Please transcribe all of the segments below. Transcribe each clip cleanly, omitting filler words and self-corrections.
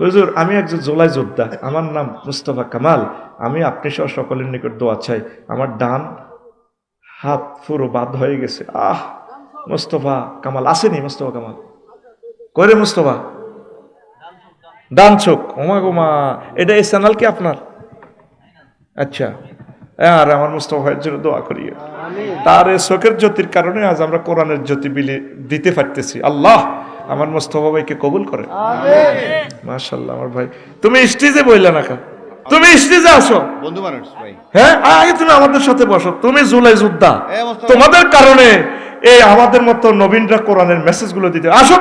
হুজুর আমি একজন জোলাই যোদ্ধা, আমার নাম মুস্তফা কামাল, আমি আপনি সহ সকলের নিকট দোয়া চাই, আমার ডান হাত পুরো বাদ হয়ে গেছে। মুস্তফা কামাল আসেনি? মুস্তফা কামাল করে? মুস্তফা ডান চোখ, ওমা গোমা, এটা এই চ্যানেল কি আপনার? আচ্ছা, আর আমার মুস্তফা ভাইয়ের জন্য দোয়া করি, তার এই চোখের জ্যোতির কারণে আজ আমরা কোরআনের জ্যোতি দিতে পারতেছি। আল্লাহ আমার মুস্তফা ভাইকে কবুল করে। মাশাআল্লাহ। আমার ভাই তুমি স্টেজে বইলা না কেন? তুমি স্টেজে আসো, বন্ধু মানুষ ভাই। হ্যাঁ, আগে তুমি আমাদের সাথে বসো, তুমি জুলাই যোদ্ধা, তোমাদের কারণে এই আমাদের মতো নবীনরা কোরআনের মেসেজ গুলো দিতে আসো।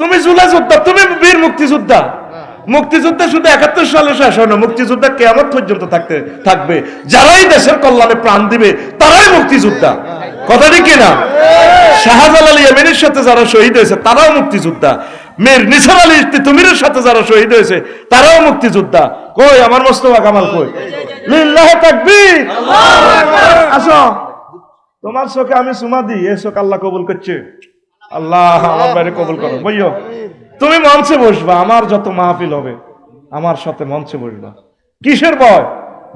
তুমি জুলাই যোদ্ধা, তুমি বীর মুক্তিযোদ্ধা। মুক্তিযুদ্ধ শুধু ৭১ সালে শেষ হয় না, মুক্তিযোদ্ধা কিয়ামত পর্যন্ত থাকবে। যারাই দেশের কল্যাণে প্রাণ দিবে তারাই মুক্তিযোদ্ধা। কথা ঠিক কিনা? শাহজালাল ইয়েমেনের সাথে যারা শহীদ হয়েছে তারাও মুক্তিযোদ্ধা। মীর নিসার আলী তিতুমিরের সাথে যারা শহীদ হয়েছে তারাও মুক্তিযোদ্ধা। কই আমার মোস্তফা কামাল কই? লিল্লাহি তাকবীর, আসো। তোমার চোখে আমি চুমা দিই, এই চোখ আল্লাহ কবুল করছে। আল্লাহ আমার বাইরে কবুল করো। বইও তুমি মঞ্চে বসবা, আমার যত মাহফিল হবে আমার সাথে মঞ্চে বসবা। কিসের ভয়?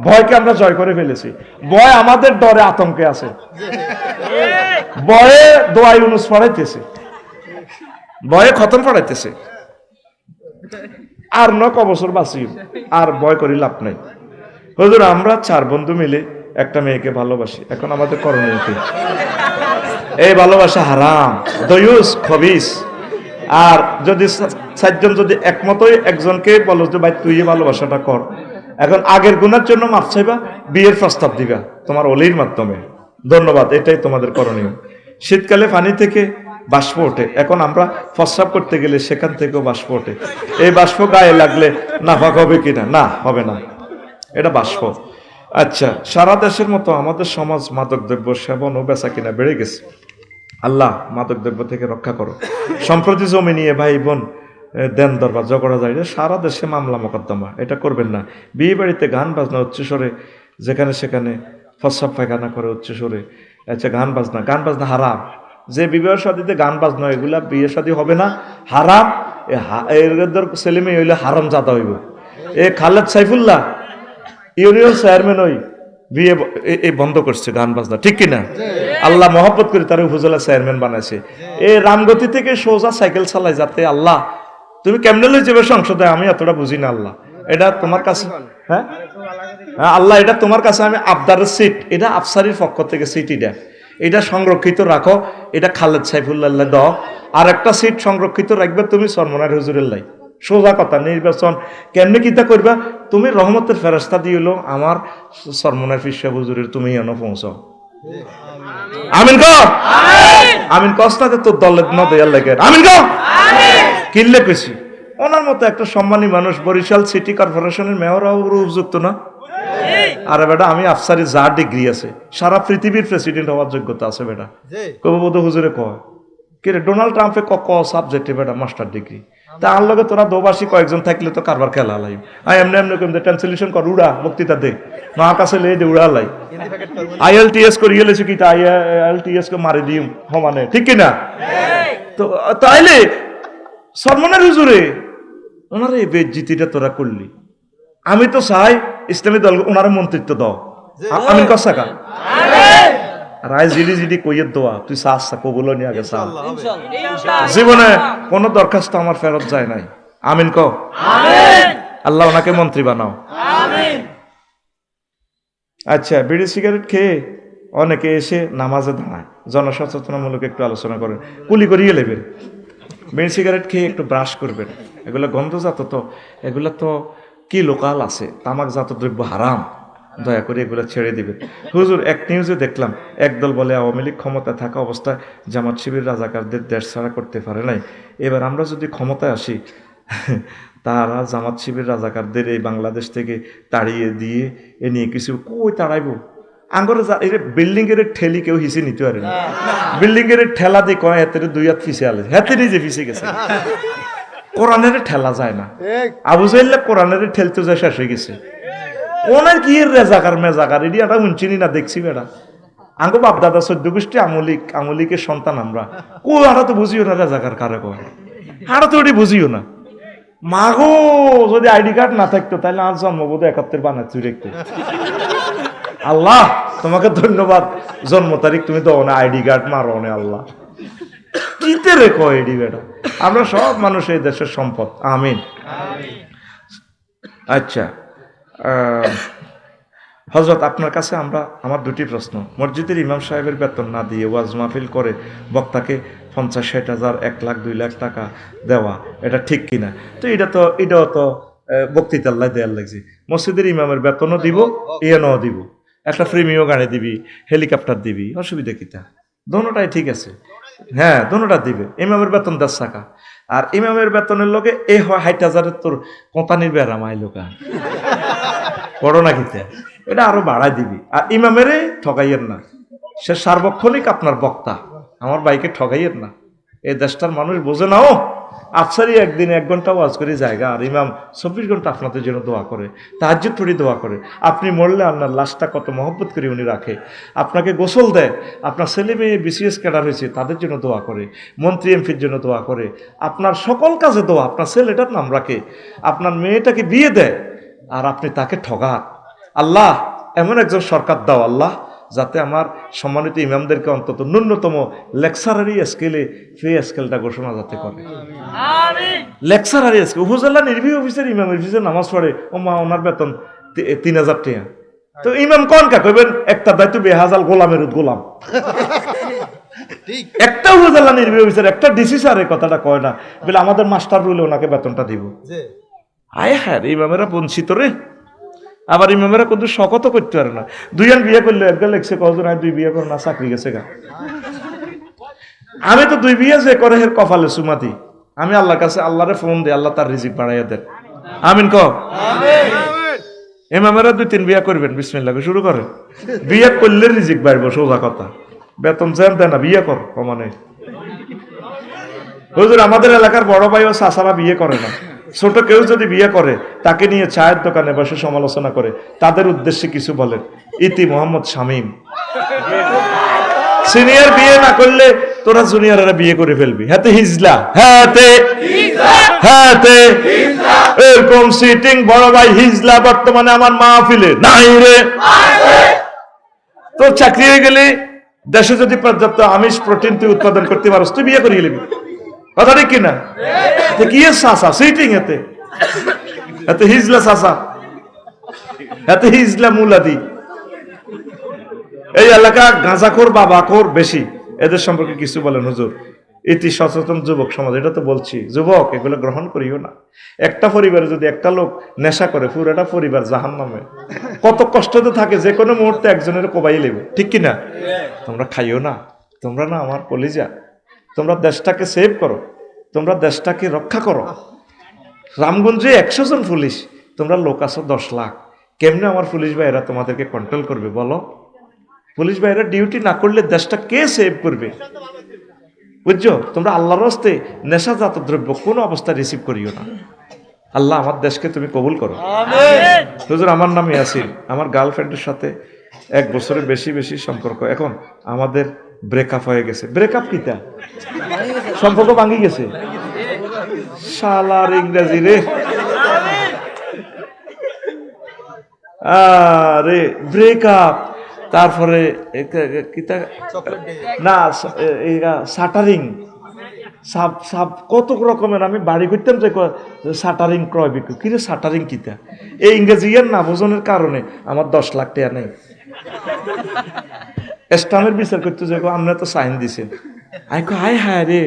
ভয়কে আমরা জয় করে ফেলেছি। ভয় আমাদের ডরে আতঙ্কে আছে। ভয়ে দোয়া ইউনুস পড়াইতেছে, ভয়ে খতম পড়াইতেছে। আর নক বছর বাঁচি, আর ভয় করি লাভ নাই। হুজুর আমরা 4 বন্ধু মিলে একটা মেয়েকে ভালোবাসি, এখন আমাদের করণীয় কি? এই ভালোবাসা হারাম, দয়ুস, খবিস। আর যদি 4 জন যদি একমতই একজনকে বলো যে ভাই তুই এই ভালোবাসাটা কর, এখন আগের গুণের জন্য মাফ চাইবা, বিয়ের প্রস্তাব দিবা তোমার অলির মাধ্যমে। ধন্যবাদ, এটাই তোমাদের করণীয়। শীতকালে পানি থেকে বাষ্প ওঠে, এখন আমরা প্রস্রাব করতে গেলে সেখান থেকেও বাষ্প ওঠে। এই বাষ্প গায়ে লাগলে নাফাক হবে কিনা? না, হবে না, এটা বাষ্প। আচ্ছা, সারা দেশের মতো আমাদের সমাজ মাদক দ্রব্য সেবন ও বেচা কিনা বেড়ে গেছে। আল্লাহ মাদক দ্রব্য থেকে রক্ষা করো। সম্প্রতি জমি নিয়ে ভাই বোন দেন দরবার ঝগড়া যায়, সারা দেশে মামলা মোকদ্দমা, এটা করবেন না। বিয়ে বাড়িতে গান বাজনা উচ্চস্বরে, যেখানে সেখানে প্রস্রাব পায়খানা করে উচ্চস্বরে। আচ্ছা, গান বাজনা হারাম। যে বিবাহ শাদীতে গান বাজনা, এগুলা বিয়ে শাদী হবে না, হারাম। এদের ছেলে মেয়ে হইলে হারাম জাদা হইব। এ খালেদ সাইফুল্লাহ ইউনিয়ন চেয়ারম্যান ওই বিয়ে বন্ধ করছে গান বাজনা, ঠিক কিনা? আল্লাহ মহব্বত করে তার উপজেলা চেয়ারম্যান বানাইছে। এই রামগতি থেকে সোজা সাইকেল চালায় যাতে। আল্লাহ তুমি কেমনে লই যাবে সংসদে, আমি এতটা বুঝি না। আল্লাহ এটা তোমার কাছে, হ্যাঁ আল্লাহ এটা তোমার কাছে আমি আবদারের সিট, এটা আফসারির পক্ষ থেকে সিট, এটা সংরক্ষিত রাখো। এটা খালেদ সাইফুল্লাহ দাও। আর একটা সিট সংরক্ষিত রাখবে তুমি সরমনার হুজুরের লাই। সোজা কথা, নির্বাচন কেমনে কিতা করবা? তুমি রহমতের ফেরেশতা দিয়েলো আমার সরমনার ফিসা হুজুরের, তুমি এনে পৌঁছাও। আমিন কর, আমিন কস্তাতে তোর দলের ন দেয়ার লাগে। আমিন কর, কিনলে কইছি। ওনার মতো একটা সম্মানী মানুষ বরিশাল সিটি কর্পোরেশনের মেয়রও উপযুক্ত না? আরে বেটা, আমি আফসারি যা ডিগ্রি আছে, সারা পৃথিবীর প্রেসিডেন্ট হওয়ার যোগ্যতা আছে বেটা। কবুবধ হুজুরে কয় কে রে, ডোনাল্ড ট্রাম্পে ক সাবজেক্টে বেটা মাস্টার ডিগ্রি। তা আর লগে তোরা দোবাসী কয়েকজন থাকলে তো কারবার খেলা লাই। এমনি এমনি কম ট্রান্সলেশন কর, উড়া বক্তৃতা দে, মা কাছে লে দে, উড়া লাই। IELTS করি এলেছে কি, IELTS কে মারি দিম সমানে, ঠিক কিনা? তো তাইলে সরমনের হুজুরে ওনার এই বেজ্জিতিটা তোরা করলি। আমি তো চাই ইসলামী দল ওনার মন্ত্রিত্ব দাও। আমি কসাকা রায় জিডি কইয়ের দোয়া, তুই চাস কবুল নিয়ে আগে চা। জীবনে কোনো দরখাস্ত আমার ফেরত যায় নাই। আমিন ক, আল্লাহ ওনাকে মন্ত্রী বানাও। আচ্ছা, বিড়ি সিগারেট খেয়ে অনেকে এসে নামাজে দাঁড়ায়, জনসচেতনামূলক একটু আলোচনা করেন, কুলি করিয়ে নেবেন। বিড়ি সিগারেট খেয়ে একটু ব্রাশ করবেন, এগুলো গন্ধজাত, তো এগুলো তো কি লোকাল আছে, তামাকজাত দ্রব্য হারাম, দয়া করে এগুলো ছেড়ে দিবেন। হুজুর এক নিউজে দেখলাম, একদল বলে আওয়ামী লীগ ক্ষমতায় থাকা অবস্থায় জামাত শিবির রাজাকারদের দেশ ছাড়া করতে পারে নাই, এবার আমরা যদি ক্ষমতায় আসি তারা জামাত শিবির রাজাকারদের এই বাংলাদেশ থেকে তাড়িয়ে দিয়ে এ নিয়ে কিছু কই তাড়াইব? আঙ্গরে বিল্ডিং এর ঠেলি কেউ হিসে নিতে পারে না। বিল্ডিং এর ঠেলা দিয়ে কয় হাতের 2 হাত ফিসে আলে, হাতে নিজে ফিসে গেছে। কোরআনের ঠেলা যায় না। আবু জাহেল কোরআনের ঠেলতে যায় শেষ হয়ে গেছে। ওনার কি রেজাকার মেজাকার এটি একটা উঞ্চিনি না দেখছি বেড়া। আঙ্গো বাপ দাদা 14 গোষ্ঠী আমলিকের সন্তান আমরা। কো আরা তো বুঝিও না রেজাকার কারে কয়, আরা তো ওটি বুঝিও না। মাগো যদি আইডি কার্ড না থাকতো তাহলে আর জন্মবোধ 71 বানাচ্ছি রেখতে। আল্লাহ তোমাকে ধন্যবাদ, জন্ম তারিখ তুমি দাও না, আইডি কার্ড মারো না আল্লাহ। কিতে রেখো আইডি বেটা, আমরা সব মানুষ এই দেশের সম্পদ। আমিন। আচ্ছা হযরত, আপনার কাছে আমার দুটি প্রশ্ন। মসজিদের ইমাম সাহেবের বেতন না দিয়ে ওয়াজ মাহফিল করে বক্তাকে 50-60 হাজার, 1 লাখ 2 লাখ টাকা দেওয়া, এটা ঠিক কিনা? তো এটাও তো বক্তৃতা আল্লাহ দেয়ার লাগছে। মসজিদের ইমামের বেতনও দিব, ইয়েনও দিব, একটা প্রিমিয় গাড়ি দিবি, হেলিকপ্টার দিবি, অসুবিধা কিটা? দোনোটাই ঠিক আছে। হ্যাঁ, দোনোটা দিবে। ইমামের বেতন 10 টাকা, আর ইমামের বেতনের লোকে এই 60 হাজারের তোর কোঁতানির বেড়া মাইলোকা বড় না কিতে, এটা আরো বাড়াই দিবি। আর ইমামেরে ঠগাইয়ের না, সে সার্বক্ষণিক আপনার বক্তা, আমার ভাইকে ঠগাইয়ের না। এই দেশটার মানুষ বোঝে না। আফসারি একদিন 1 ঘন্টা ওয়াজ করে জায়গা, আর ইমাম 24 ঘন্টা আপনাদের জন্য দোয়া করে, তাহাজ্জুদ পড়ে দোয়া করে। আপনি মরলে আপনার লাশটা কত মহব্বত করে উনি রাখে, আপনাকে গোসল দেয়, আপনার ছেলে মেয়ে বিসিএস ক্যাডার হয়েছে তাদের জন্য দোয়া করে, মন্ত্রী এমপির জন্য দোয়া করে, আপনার সকল কাজে দোয়া, আপনার ছেলেটার নাম রাখে, আপনার মেয়েটাকে বিয়ে দেয়, আর আপনি তাকে ঠগান। আল্লাহ এমন একজন সরকার দাও আল্লাহ, যাতে আমার সম্মানিত ইমামদেরকে অন্তত ন্যূনতম লেকচারারি স্কেলে ফ্রি স্কেলটা ঘোষণা যাতে করে। লেকচারারি স্কেল, উপজেলা নির্বাহী অফিসের ইমামের ফিসে নামাজ পড়ে, ও মা ওনার বেতন 3000 টাকা। তো ইমাম কোন কা কইবেন একটা দায়িত্ব বেহাজাল গোলামের গোলাম। একটা উপজেলা নির্বাহী অফিসের একটা ডিসি স্যার এই কথাটা কয় না, বলে আমাদের মাস্টার রুলে ওনাকে বেতনটা দিব। আয় হ্যাঁ, ইমামেরা বঞ্চিত রে। আবার ইমামেরা কিন্তু শকত করতে পারে না। 2 জন বিয়ে করলে একজন লেখছে কজন, 2 বিয়ে করে না, চাকরি গেছে গা। আমি তো 2 বিয়ে যে করে এর কপালে সুমাতি, আমি আল্লাহর কাছে আল্লাহরে ফোন দিই, আল্লাহ তার রিজিক বাড়াইয়া দেন। আমিন কও। ইমামেরা 2-3 বিয়ে করবেন, বিসমিল্লাহ শুরু করেন। বিয়ে করলে রিজিক বাড়বো, সোজা কথা। বেতন চান দেয় না, বিয়ে কর কমানে। হুজুর আমাদের এলাকার বড় ভাই ও চাচারা বিয়ে করে না, ছোট কেউ যদি বিয়ে করে তাকে নিয়ে চায়ের দোকানে বসে সমালোচনা করে, তাদের উদ্দেশ্যে কিছু বলেন। ইতি মোহাম্মদ শামীম, সিনিয়র বিয়ে না করলে তোরা জুনিয়ররা বিয়ে করে ফেলবি। হাতে হিজলা, হাতে এরকম সিটিং বড় ভাই হিজলা বর্তমানে আমার মাহফিলে নাই রে। তোর চাকরি হয়ে গেলে দেশে যদি পর্যাপ্ত আমিষ প্রোটিন তুই উৎপাদন করতে পারস, তুই বিয়ে করে গেলি। কথা ঠিক কিনা? কি চাষা সিটিং, এতে হিজলা চাষা, এতে হিজলা মুলাদি। এই এলাকা গাঁজাখোর বাবাখোর বেশি, এদের সম্পর্কে কিছু বলেন হুজুর। ইতি সচেতন যুবক সমাজ, এটা তো বলছি যুবক, এগুলো গ্রহণ করিও না। একটা পরিবারে যদি একটা লোক নেশা করে, পুরোটা পরিবার জাহান্নামে। কত কষ্টতে থাকে, যে কোনো মুহূর্তে একজনের কোবাই লেবে, ঠিক কিনা? তোমরা খাইও না, তোমরা না আমার কলিজা, তোমরা দেশটাকে সেভ করো, তোমরা দেশটাকে রক্ষা করো। রামগঞ্জে 100 জন পুলিশ, তোমরা লোক আছো 10 লাখ, কেমনে আমার পুলিশ ভাইয়েরা তোমাদেরকে কন্ট্রোল করবে বলো? পুলিশ ভাইয়েরা ডিউটি না করলে দেশটা কে সেভ করবে? বুঝছো? তোমরা আল্লাহর রাস্তে নেশাজাত দ্রব্য কোনো অবস্থায় রিসিভ করিও না। আল্লাহ আমার দেশকে তুমি কবুল করো। হুজুর আমার নাম ইয়াসির, আমার গার্লফ্রেন্ডের সাথে 1 বছরের বেশি সম্পর্ক, এখন আমাদের ব্রেকআপ হয়ে গেছে। ব্রেকআপ কিটা? সম্পর্ক ভাঙি গেছে। শালার ইংরেজি রে, আরে ব্রেকআপ, তারপরে না শাটারিং, সাব কত রকমের। আমি বাড়ি করতাম যে শাটারিং ক্রয় বিক্রয়, কিরে শাটারিং কিতা? এই ইংরেজি এর না বোঝনের কারণে আমার 10 লাখ টাকা নেই। স্টামের বিচার করতে যে আমরা তো সাইন দিছেন, হায় হায় রে,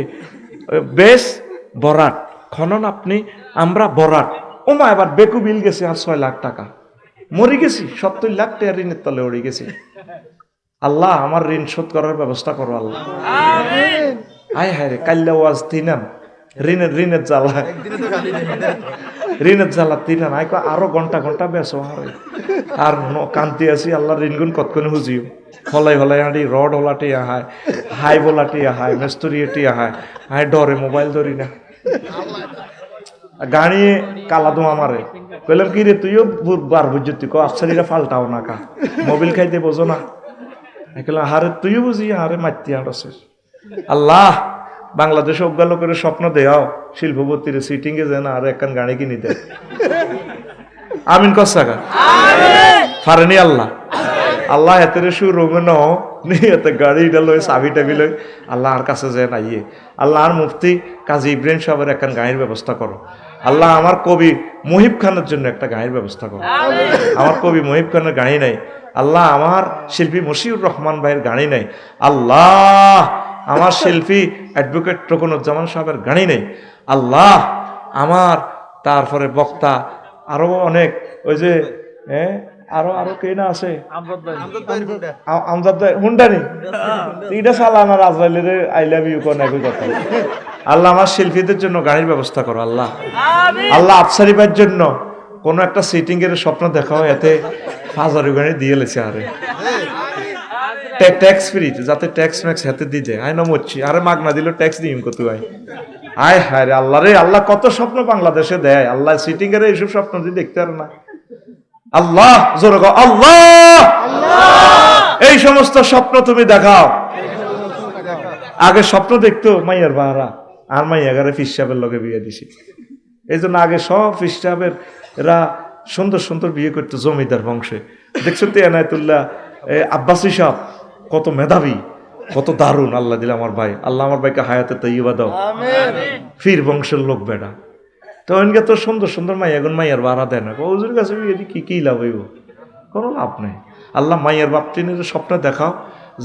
বেশ বরাট খনন আপনি, আমরা বরাট। ও মা, এবার বেকু বিল গেছে আর 6 লাখ টাকা, মরে গেছি। 70 লাখ টাকা ঋণের তলে উড়ে গেছি। আল্লাহ আমার ঋণ শোধ করার ব্যবস্থা করো আল্লাহ। হায় হায় রে, কাল্লা ওয়াজ তিনাম, ঋণের জ্বালা, ঋণের জ্বালা তিনাম। আরো ঘন্টা ঘন্টা বেসো আর কান্তি আছি, আল্লাহ ঋণগুণ কতক্ষণে হুজিও। হলাই আঁড়ি রড হলাটি আহায়, হাই বলাটি আহায়, মেস্তরি এটি আহায়, হায় ডরে মোবাইল ধরি না। গাড়ি কালা দো আমারে কইলাম, কি রে তুইও বার বুঝছি, তুই আফসারিরা ফাল্টাও না কা, মোবিল খাইতে বোঝো না। হারে তুইও বুঝি, হারে মারতি আঁড়ছে। আল্লাহ বাংলাদেশে অজ্ঞা লোকের স্বপ্ন দেওয়াও শিল্পপতির সিটিং এ যেন আর একখান গাড়ি কিনে দেয়। আমিন কসাকা ফারেনি আল্লাহ আল্লাহ এতের রুমে নিতে গাড়িটা লই চাবি টাবি লই আল্লাহ আর কাছে যায় না ইয়ে আল্লাহ আর মুফতি কাজী ইব্রাহিম সাহেবের একখান গাড়ির ব্যবস্থা করো। আল্লাহ আমার কবি মহিব খানের জন্য একটা গাড়ির ব্যবস্থা করো। আমার কবি মহিব খানের গাড়ি নাই আল্লাহ, আমার শিল্পী মশিউর রহমান ভাইয়ের গাড়ি নাই আল্লাহ, আমার শিল্পী অ্যাডভোকেট রকনুজ্জামান সাহেবের গাড়ি নেই আল্লাহ, আমার তারপরে বক্তা আরো অনেক ওই যে আরো আরো কে না আছে আমজাদ হুন্ডানি এটা সালাম আর আজরাইলের আই লাভ ইউ কোন একই কথা। আল্লাহ আমার শিল্পীদের জন্য গাড়ির ব্যবস্থা করো আল্লাহ। আল্লাহ আফসারি ভাইয়ের জন্য কোনো একটা সিটিং এর স্বপ্ন দেখাও, এতে 5,000 গাড়ি দিয়ে লেছে আরে ট্যাক্স ফ্রি, যাতে ট্যাক্স ম্যাক্স হাতে দিয়ে যায়। আয় না মরছি আরে মাগ না দিল ট্যাক্স দিম কত ভাই। আয় হায় রে আল্লাহ রে আল্লাহ, কত স্বপ্ন বাংলাদেশে দেয় আল্লাহ, সিটিং এর এইসব স্বপ্ন যদি দেখতে পারে না আল্লাহ জোরে গো আল্লাহ, এই সমস্ত স্বপ্ন তুমি দেখাও। আগে স্বপ্ন দেখতো মাইয়ার বাহারা আর মাইয়াগারে ফিস সাহেবের লগে বিয়ে দিছি, এই জন্য আগে সব ফিস সাহেবের এরা সুন্দর সুন্দর বিয়ে করতো জমিদার বংশে। দেখছেন তো এনায়েতুল্লাহ আব্বাসী সাহেব কত মেধাবী, কত দারুণ আল্লাহ দিলে আমার ভাই, আল্লাহ আমার ভাইকে হায়াতে তৈবা দাও, ফির বংশের লোক বেড়া। তো এনকে তো সুন্দর সুন্দর মাইয়াগুন মাইয়ার বাড়া দেয় না, ওজুর কাছে কি লাভ হইব, কোনো লাভ নেই। আল্লাহ মাইয়ার বাপটিনের স্বপ্ন দেখাও,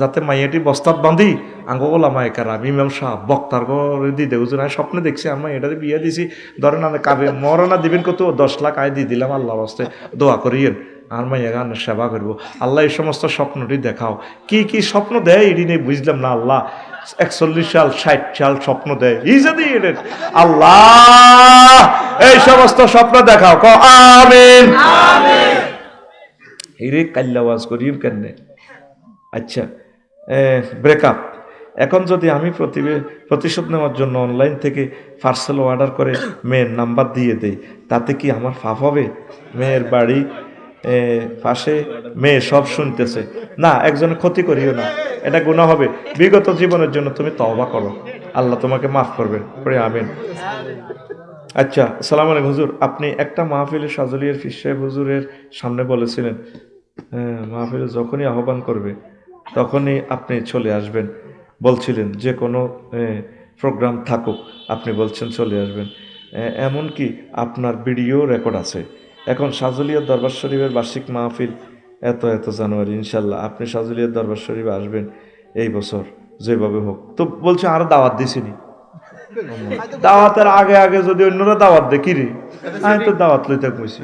যাতে মাইয়াটি বস্তাত বাঁধি আঙ্গোলা মায়কারা ইমাম সাহেব বক্তার ঘরে দিয়ে দেয় হুজুর আমি স্বপ্নে দেখছি আমি এটাতে বিয়ে দিছি, ধরেন আমি কাবে মরনা দিবেন কত 10 লাখ আয় দিয়ে দিলাম আল্লাহর হস্তে দোয়া করিয়েন আর মাইয়া গানের সেবা করবো। আল্লাহ এই সমস্ত স্বপ্নটি দেখাও। কি কি স্বপ্ন দেয় এটি নেই বুঝলাম না আল্লাহ। 41 সাল 60 সাল স্বপ্ন দেয় ইজাদি এদের আল্লাহ, এই সমস্ত স্বপ্ন দেখাও ক আমিন আমিন। হিরে কাল্লাওয়াজ করিম কেন। আচ্ছা ব্রেকআপ, এখন যদি আমি প্রতিশোধ নেওয়ার জন্য অনলাইন থেকে পার্সেল অর্ডার করে মেয়ের নাম্বার দিয়ে দেই, তাতে কি আমার পাপ হবে? মেয়ের বাড়ি পাশে, মেয়ে সব শুনতেছে, না একজনের ক্ষতি করিও না, এটা গুনাহ হবে। বিগত জীবনের জন্য তুমি তওবা করো, আল্লাহ তোমাকে মাফ করবেন, পড়ে আমিন। আচ্ছা আসসালামু আলাইকুম হুজুর, আপনি একটা মাহফিলে সাজলিয়ার ফিস সাহেব হুজুরের সামনে বলেছিলেন মাহফিলে যখনই আহ্বান করবে তখনই আপনি চলে আসবেন, বলছিলেন যে কোনো প্রোগ্রাম থাকুক আপনি বলছেন চলে আসবেন, এমনকি আপনার ভিডিও রেকর্ড আছে। এখন সাজলিয়ার দরবার শরীফের বার্ষিক মাহফিল এত জানুয়ারি, ইনশাল্লাহ আপনি সাজলিয়ার দরবার শরীফে আসবেন এই বছর যেভাবে হোক। তো বলছে আরো দাওয়াত দিছিনি, দাওয়াতের আগে আগে যদি অন্যরা দাওয়াত দেয় কি রে, আমি তো দাওয়াত লইতে কইছি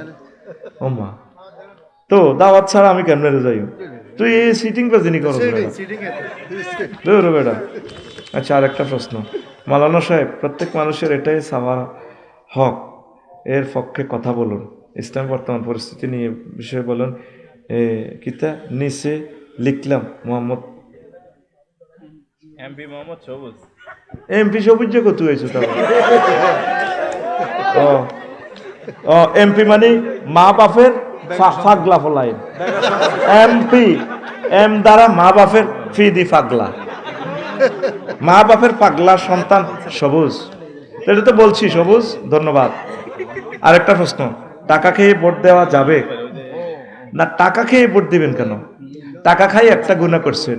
ও মা, তো দাওয়াত ছাড়া আমি কেমনে যাই, তুই এই সিটিং বাজিনি করো বেটা। আচ্ছা আর একটা প্রশ্ন, মাওলানা সাহেব প্রত্যেক মানুষের এটাই চাওয়া হক, এর পক্ষে কথা বলুন, ইসলাম বর্তমান পরিস্থিতি নিয়ে বিষয়ে বলুন। কিতা নিচে লিখলাম মোহাম্মদ এমপি সবুজ যে কত হয়েছে তাহলে এমপি মানে মা বাপের ফাগলা ফলাই, এমপি এম দ্বারা মা বাপের ফি দি পাগলা, মা বাপের পাগলা সন্তান সবুজ, এটা তো বলছি সবুজ, ধন্যবাদ। আরেকটা প্রশ্ন, টাকা খেয়ে ভোট দেওয়া যাবে না? টাকা খেয়ে ভোট দিবেন কেন? টাকা খাই একটা গুনাহ করছেন,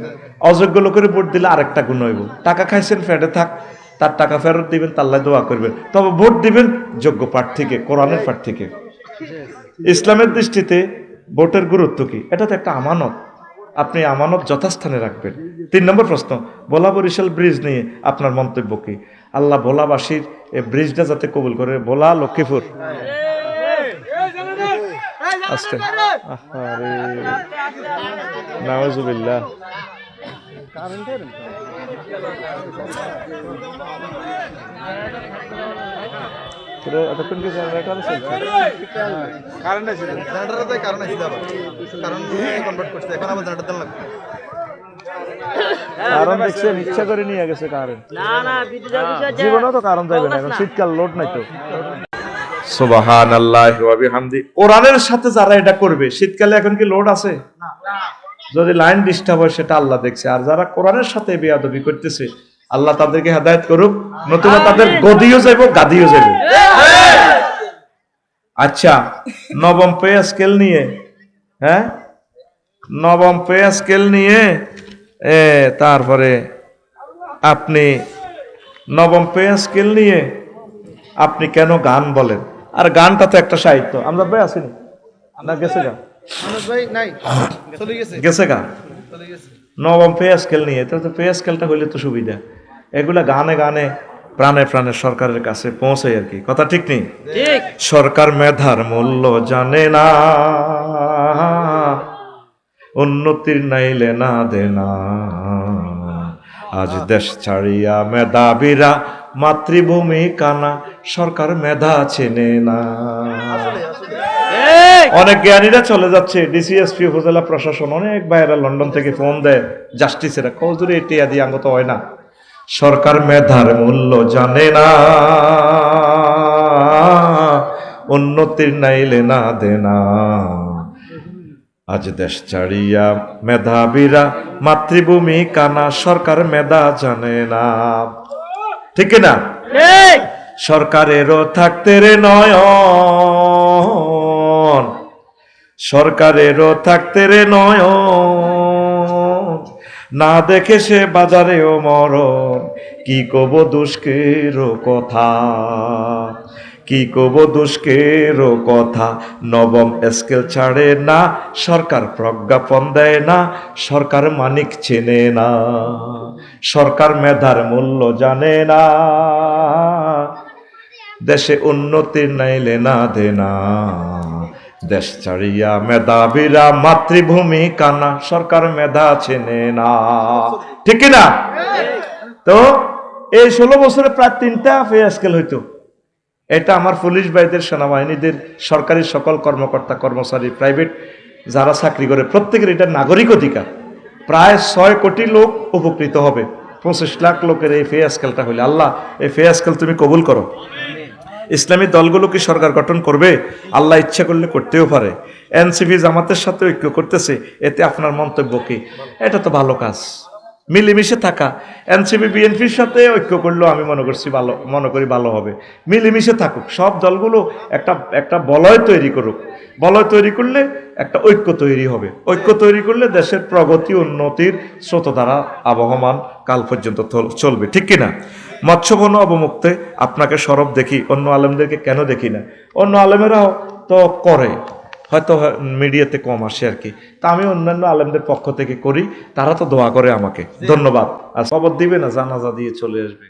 অযোগ্য লোকের ভোট দিলে আরেকটা গুনাহ হইব। টাকা খাইছেন ফেটে থাক, তার টাকা ফেরত দিবেন, তাল্লাহ দোয়া করবেন, তবে ভোট দিবেন যোগ্য প্রার্থীকে, কোরআনের প্রার্থীকে। ইসলামের দৃষ্টিতে ভোটের গুরুত্ব কি? এটা তো একটা আমানত, আপনি আমানত যথাস্থানে রাখবেন। 3 নম্বর প্রশ্ন, ভোলা বরিশাল ব্রিজ নিয়ে আপনার মন্তব্য কি? আল্লাহ ভোলাবাসীর এই ব্রিজটা যাতে কবুল করে। ভোলা লক্ষ্মীপুর আজকে নাউজুবিল্লাহ এতক্ষণ কি জেনারেটর আছে? কারেন্ট আছে, জেনারেটর কারণ আছে, কারণ কনভার্ট করতে এখন আবার জেনারেটর লাগবে। কারণ দেখছেন ইচ্ছা করে নিয়ে গেছে কারেন্ট, জীবনেও তো কারণ যাবে না, এখন শীতকাল লোড নাই তো। সুবহানাল্লাহি ওয়া বিহামদি। কোরআনের সাথে যারা এটা করবে, শীতকালে এখন কি লোড আছে? যদি লাইন ডিস্টার্ব হয় সেটা আল্লাহ দেখছে, আর যারা কোরআনের সাথে বেয়াদবি করতেছে আল্লাহ তাদেরকে হেদায়েত করুক, নতুবা তাদের গদিও যাইব, গাদিও যাইব। আচ্ছা, নবম পে স্কেল নিয়ে, হ্যাঁ, নবম পে স্কেল নিয়ে তারপরে আপনি নবম পে স্কেল নিয়ে আপনি কেন গান বলেন? আর গানটা তো একটা সাহিত্য। আমরা ভাই আসিনি না, গেছে গা, গেছে গা। নবম পে স্কেল নিয়ে তো পে স্কেলটা হইলে তো সুবিধা। এগুলা গানে গানে প্রাণে প্রাণে সরকারের কাছে পৌঁছে আর কি, কথা ঠিক নেই? সরকার মেধার মূল্য জানে না, উন্নতির নাইলে না দেনা, আজ দেশ ছাড়িয়া মেধাবীরা মাতৃভূমি কানা, সরকার মেধা চেনে না। অনেক জ্ঞানীরা চলে যাচ্ছে, ডিসিএসপি উপজেলা প্রশাসন, অনেক ভাইয়েরা লন্ডন থেকে ফোন দেয় জাস্টিসেরা, কজুরে এটিয়া দিয়ে আঙ্গত হয় না। সরকার মেধার মূল্য জানে না, উন্নতির নাইলে না দেনা, আজ দেশ ছাড়িয়া মেধাবীরা মাতৃভূমি কানা, সরকার মেধা জানে না। ঠিক না? সরকারেরও থাকতে রে নয়ন, সরকারেরও থাকতে রে নয়ন, না দেখে সে বাজারেও মরণ, কি কব দুষ্কের কথা, কি কব দুষ্কের কথা, নবম স্কেল ছাড়ে না, সরকার প্রজ্ঞাপন দেয় না, সরকার মানিক চেনে না, সরকার মেধার মূল্য জানে না, দেশে উন্নতির নাইলে না দেনা, দেশ ছাড়িয়া মেধাবীরা মাতৃভূমি কানা, সরকার মেধা চেনে না। ঠিক না? তো এই 16 বছরে প্রায় 3টা পে স্কেল হইতো। এটা আমার পুলিশ ভাইদের, সেনাবাহিনীদের, সরকারি সকল কর্মকর্তা কর্মচারী, প্রাইভেট যারা চাকরি করে, প্রত্যেকের এটা নাগরিক অধিকার। প্রায় 6 কোটি লোক উপকৃত হবে 25 লাখ লোকের এই পে স্কেলটা হইলে। আল্লাহ এই পে স্কেল তুমি কবুল করো। ইসলামী দলগুলো কি সরকার গঠন করবে? আল্লাহ ইচ্ছা করলে করতেও পারে। এনসিপি জামাতের সাথে ঐক্য করতেছে, এতে আপনার মন্তব্য কি? এটা তো ভালো কাজ, মিলেমিশে থাকা। এনসিপি বিএনপির সাথে ঐক্য করলেও আমি মনে করি ভালো হবে। মিলেমিশে থাকুক সব দলগুলো, একটা বলয় তৈরি করুক। বলয় তৈরি করলে একটা ঐক্য তৈরি হবে। ঐক্য তৈরি করলে দেশের প্রগতি উন্নতির স্রোতধারা আবহমান কাল পর্যন্ত চলবে। ঠিক কিনা? মৎস্যবন অবমুক্তে আপনাকে সরব দেখি, অন্য আলেমদেরকে কেন দেখি না? অন্য আলেমেরাও তো করে, হয়তো মিডিয়াতে কম আসে আর কি। তা আমি অন্যান্য আলেমদের পক্ষ থেকে করি, তারা তো দোয়া করে আমাকে। ধন্যবাদ। আর কবর দিবে না, জানাজা দিয়ে চলে আসবে।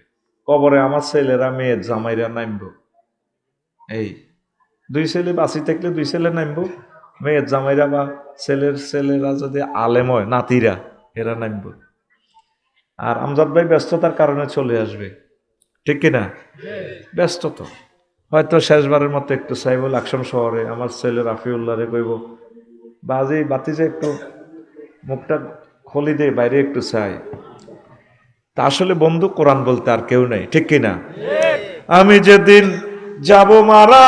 কবরে আমার ছেলেরা মেয়ের জামাইরা নামবো। এই 2 ছেলে বাঁচি থাকলে 2 ছেলে নামবো, মেয়ের জামাইরা বা ছেলেরা যদি আলেম হয়, নাতিরা, এরা নামবো। আর আমজাদ ভাই ব্যস্ততার কারণে চলে আসবে। ঠিক কিনা? ব্যস্ত তো, হয়তো শেষবারের মতো একটু চাইব লাকসাম শহরে, আমার ছেলে রাফিউল্লাহরে কইব বাতি যে একটু মুখটা খুলি দে, বাইরে একটু চাই। তা আসলে বন্ধু, কোরআন বলতে আর কেউ নাই। ঠিক কিনা? আমি যেদিন যাব মারা,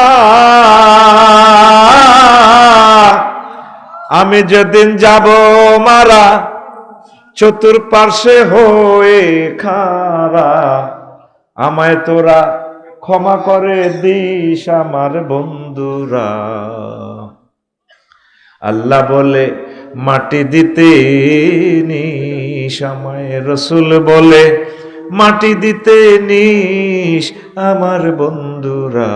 আমি যেদিন যাব মারা, চতুর্পার্শ্বে হয়ে খাড়া, আমায় তোরা ক্ষমা করে দিস আমার বন্ধুরা। আল্লাহ বলে মাটি দিতে নিস আমায়, রসুল বলে মাটি দিতে নিস আমার বন্ধুরা।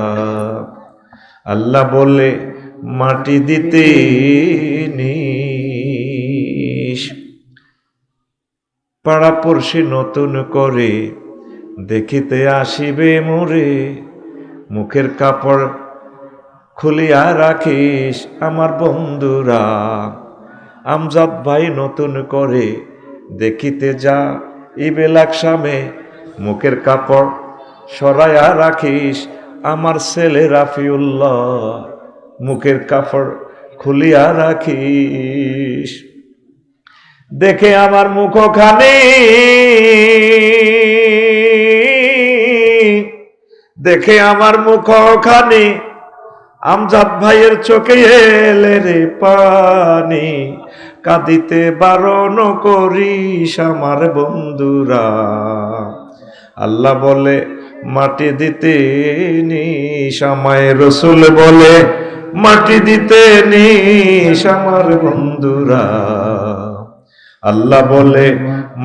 আল্লাহ বলে মাটি দিতে নিস। পাড়াপড়শি নতুন করে দেখিতে আসিবে মোরে, মুখের কাপড় খুলিয়া রাখিস আমার বন্ধুরা। আমজাদ ভাই নতুন করে দেখিতে যা ইবে লাকসামে, মুখের কাপড় সরাইয়া রাখিস আমার ছেলে রাফিউল্লাহ, মুখের কাপড় খুলিয়া রাখিস। দেখে আমার মুখখানি, দেখে আমার মুখখানি, আমজাদ ভাইয়ের চোখে এলে রে পানি, কাঁদিতে বারণ করিস আমার বন্ধুরা। আল্লাহ বলে মাটি দিতে নিস, আমায় রসুল বলে মাটি দিতে নিস আমার বন্ধুরা। আল্লাহ বলে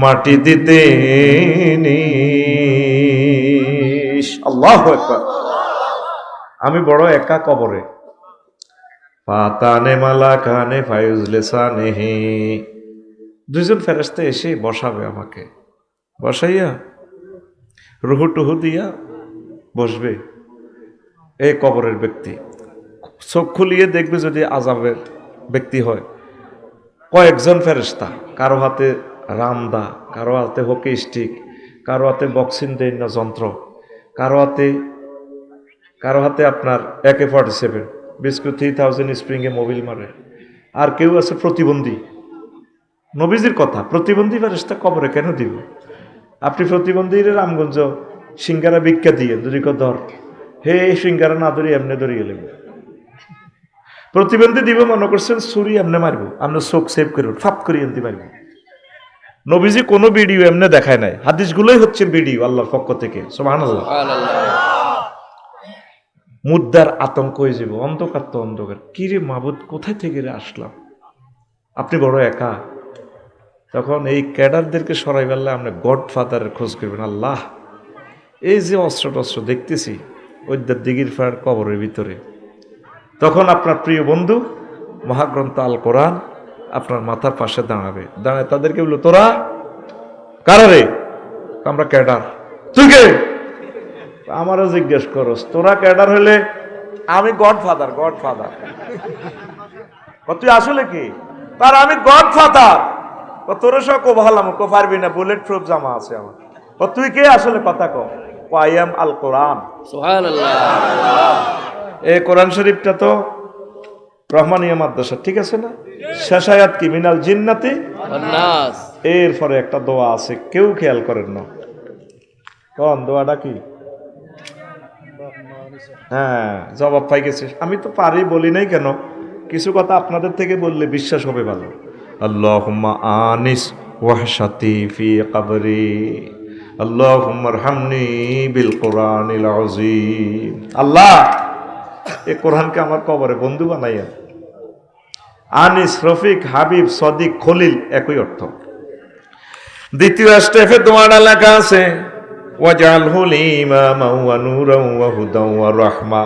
মাটি দিতে নিস। আল্লাহু আকবার। আমি বড় একা কবরে। ফাতানে মালাকানে ফায়ুজলেসানেহি, দুইজন ফেরেশতা এসে বসাবে আমাকে, বসাইয়া রুহু টুহু দিয়া বসবে। এই কবরের ব্যক্তি চোখ খুলিয়ে দেখবে যদি আযাবের ব্যক্তি হয়, কয়েকজন ফেরেশতা, কারো হাতে রামদা, কারো হাতে হকি স্টিক, কারো হাতে বক্সিং দৈন্য যন্ত্র, কারো হাতে আপনার AK-47 বিস্কুট 3000 স্প্রিংয়ে মোবিল মারে, আর কেউ আছে প্রতিবন্ধী। নবীজির কথা, প্রতিবন্ধী ফেরেশতা কবরে কেন দিব? আপনি প্রতিবন্ধীর রামগঞ্জ সিঙ্গারা ভিক্ষা দিয়ে দুরিক ধর, হে সিঙ্গারা না ধরি এমনি ধরিয়ে লেব। প্রতিবন্ধী দিব মনে করছেন ছুরি এমনি মারবো, আমরা চোখ সেভ করব, ফাপ করি এমনি মারবো। নবীজি কোনো ভিডিও এমনি দেখায় নাই, হাদিসগুলোই হচ্ছে ভিডিও আল্লাহর পক্ষ থেকে। সুবহানাল্লাহ। মুদ্রার আতঙ্ক হয়ে যাবে, অন্ধকার তো অন্ধকার, কিরে মাবুদ কোথায় থেকে রে আসলাম? আপনি বড় একা। তখন এই ক্যাডারদেরকে সরাই ফেললে আপনি গডফাদারের খোঁজ করবেন। আল্লাহ, এই যে অস্ত্র টস্ত্র দেখতেছি ওইদার দিঘির ফাড় কবরের ভিতরে, তখন আপনার প্রিয় বন্ধু মহাগ্রন্থ আল কোরআন আপনার মাথার পাশে দাঁড়াবে, দাঁড়ায় তাদেরকে বললো, তোরা কারা রে? আমরা ক্যাডার। তুই কে? আমারও জিজ্ঞেস করস, তোরা ক্যাডার হলে আমি গডফাদার। তুই আসলে কি? তার আমি গডফাদার। তোর সব ভালাম কো পারবি না, বুলেট প্রুফ জামা আছে আমার। তুই কে আসলে? কথা কো। আই এম আল কোরআন। সুবহানাল্লাহ। এই কোরআন শরীফটা তো রহমানিয়া মাদ্রাসা, ঠিক আছে না? শেষ আয়াত কি? মিনাল জিন্নাতি ওয়ান নাস। এরপরে একটা দোয়া আছে, কেউ খেয়াল করেন না। কোন দোয়াটা কি? হ্যাঁ, জবাব পাই গেছে। আমি তো পারি, বলি নাই কেন? কিছু কথা আপনাদের থেকে বললে বিশ্বাস হবে ভালো। আল্লাহুম্মা আনিস ওয়াহশাতি ফি কবরি, আল্লাহুম্মা আরহামনি বিল কোরআনিল আযীম। আল্লাহ, এই কোরআনকে আমার কবরে বন্ধু বানাইয়া। আনিস, রফিক, হাবিব, সদিক, খলিল একই অর্থ। দ্বিতীয় স্টেপে দোয়াটা লেখা আছে, ওয়াজআলহু ইমামান ওয়া নূরান ওয়া হুদান ওয়া রাহমা।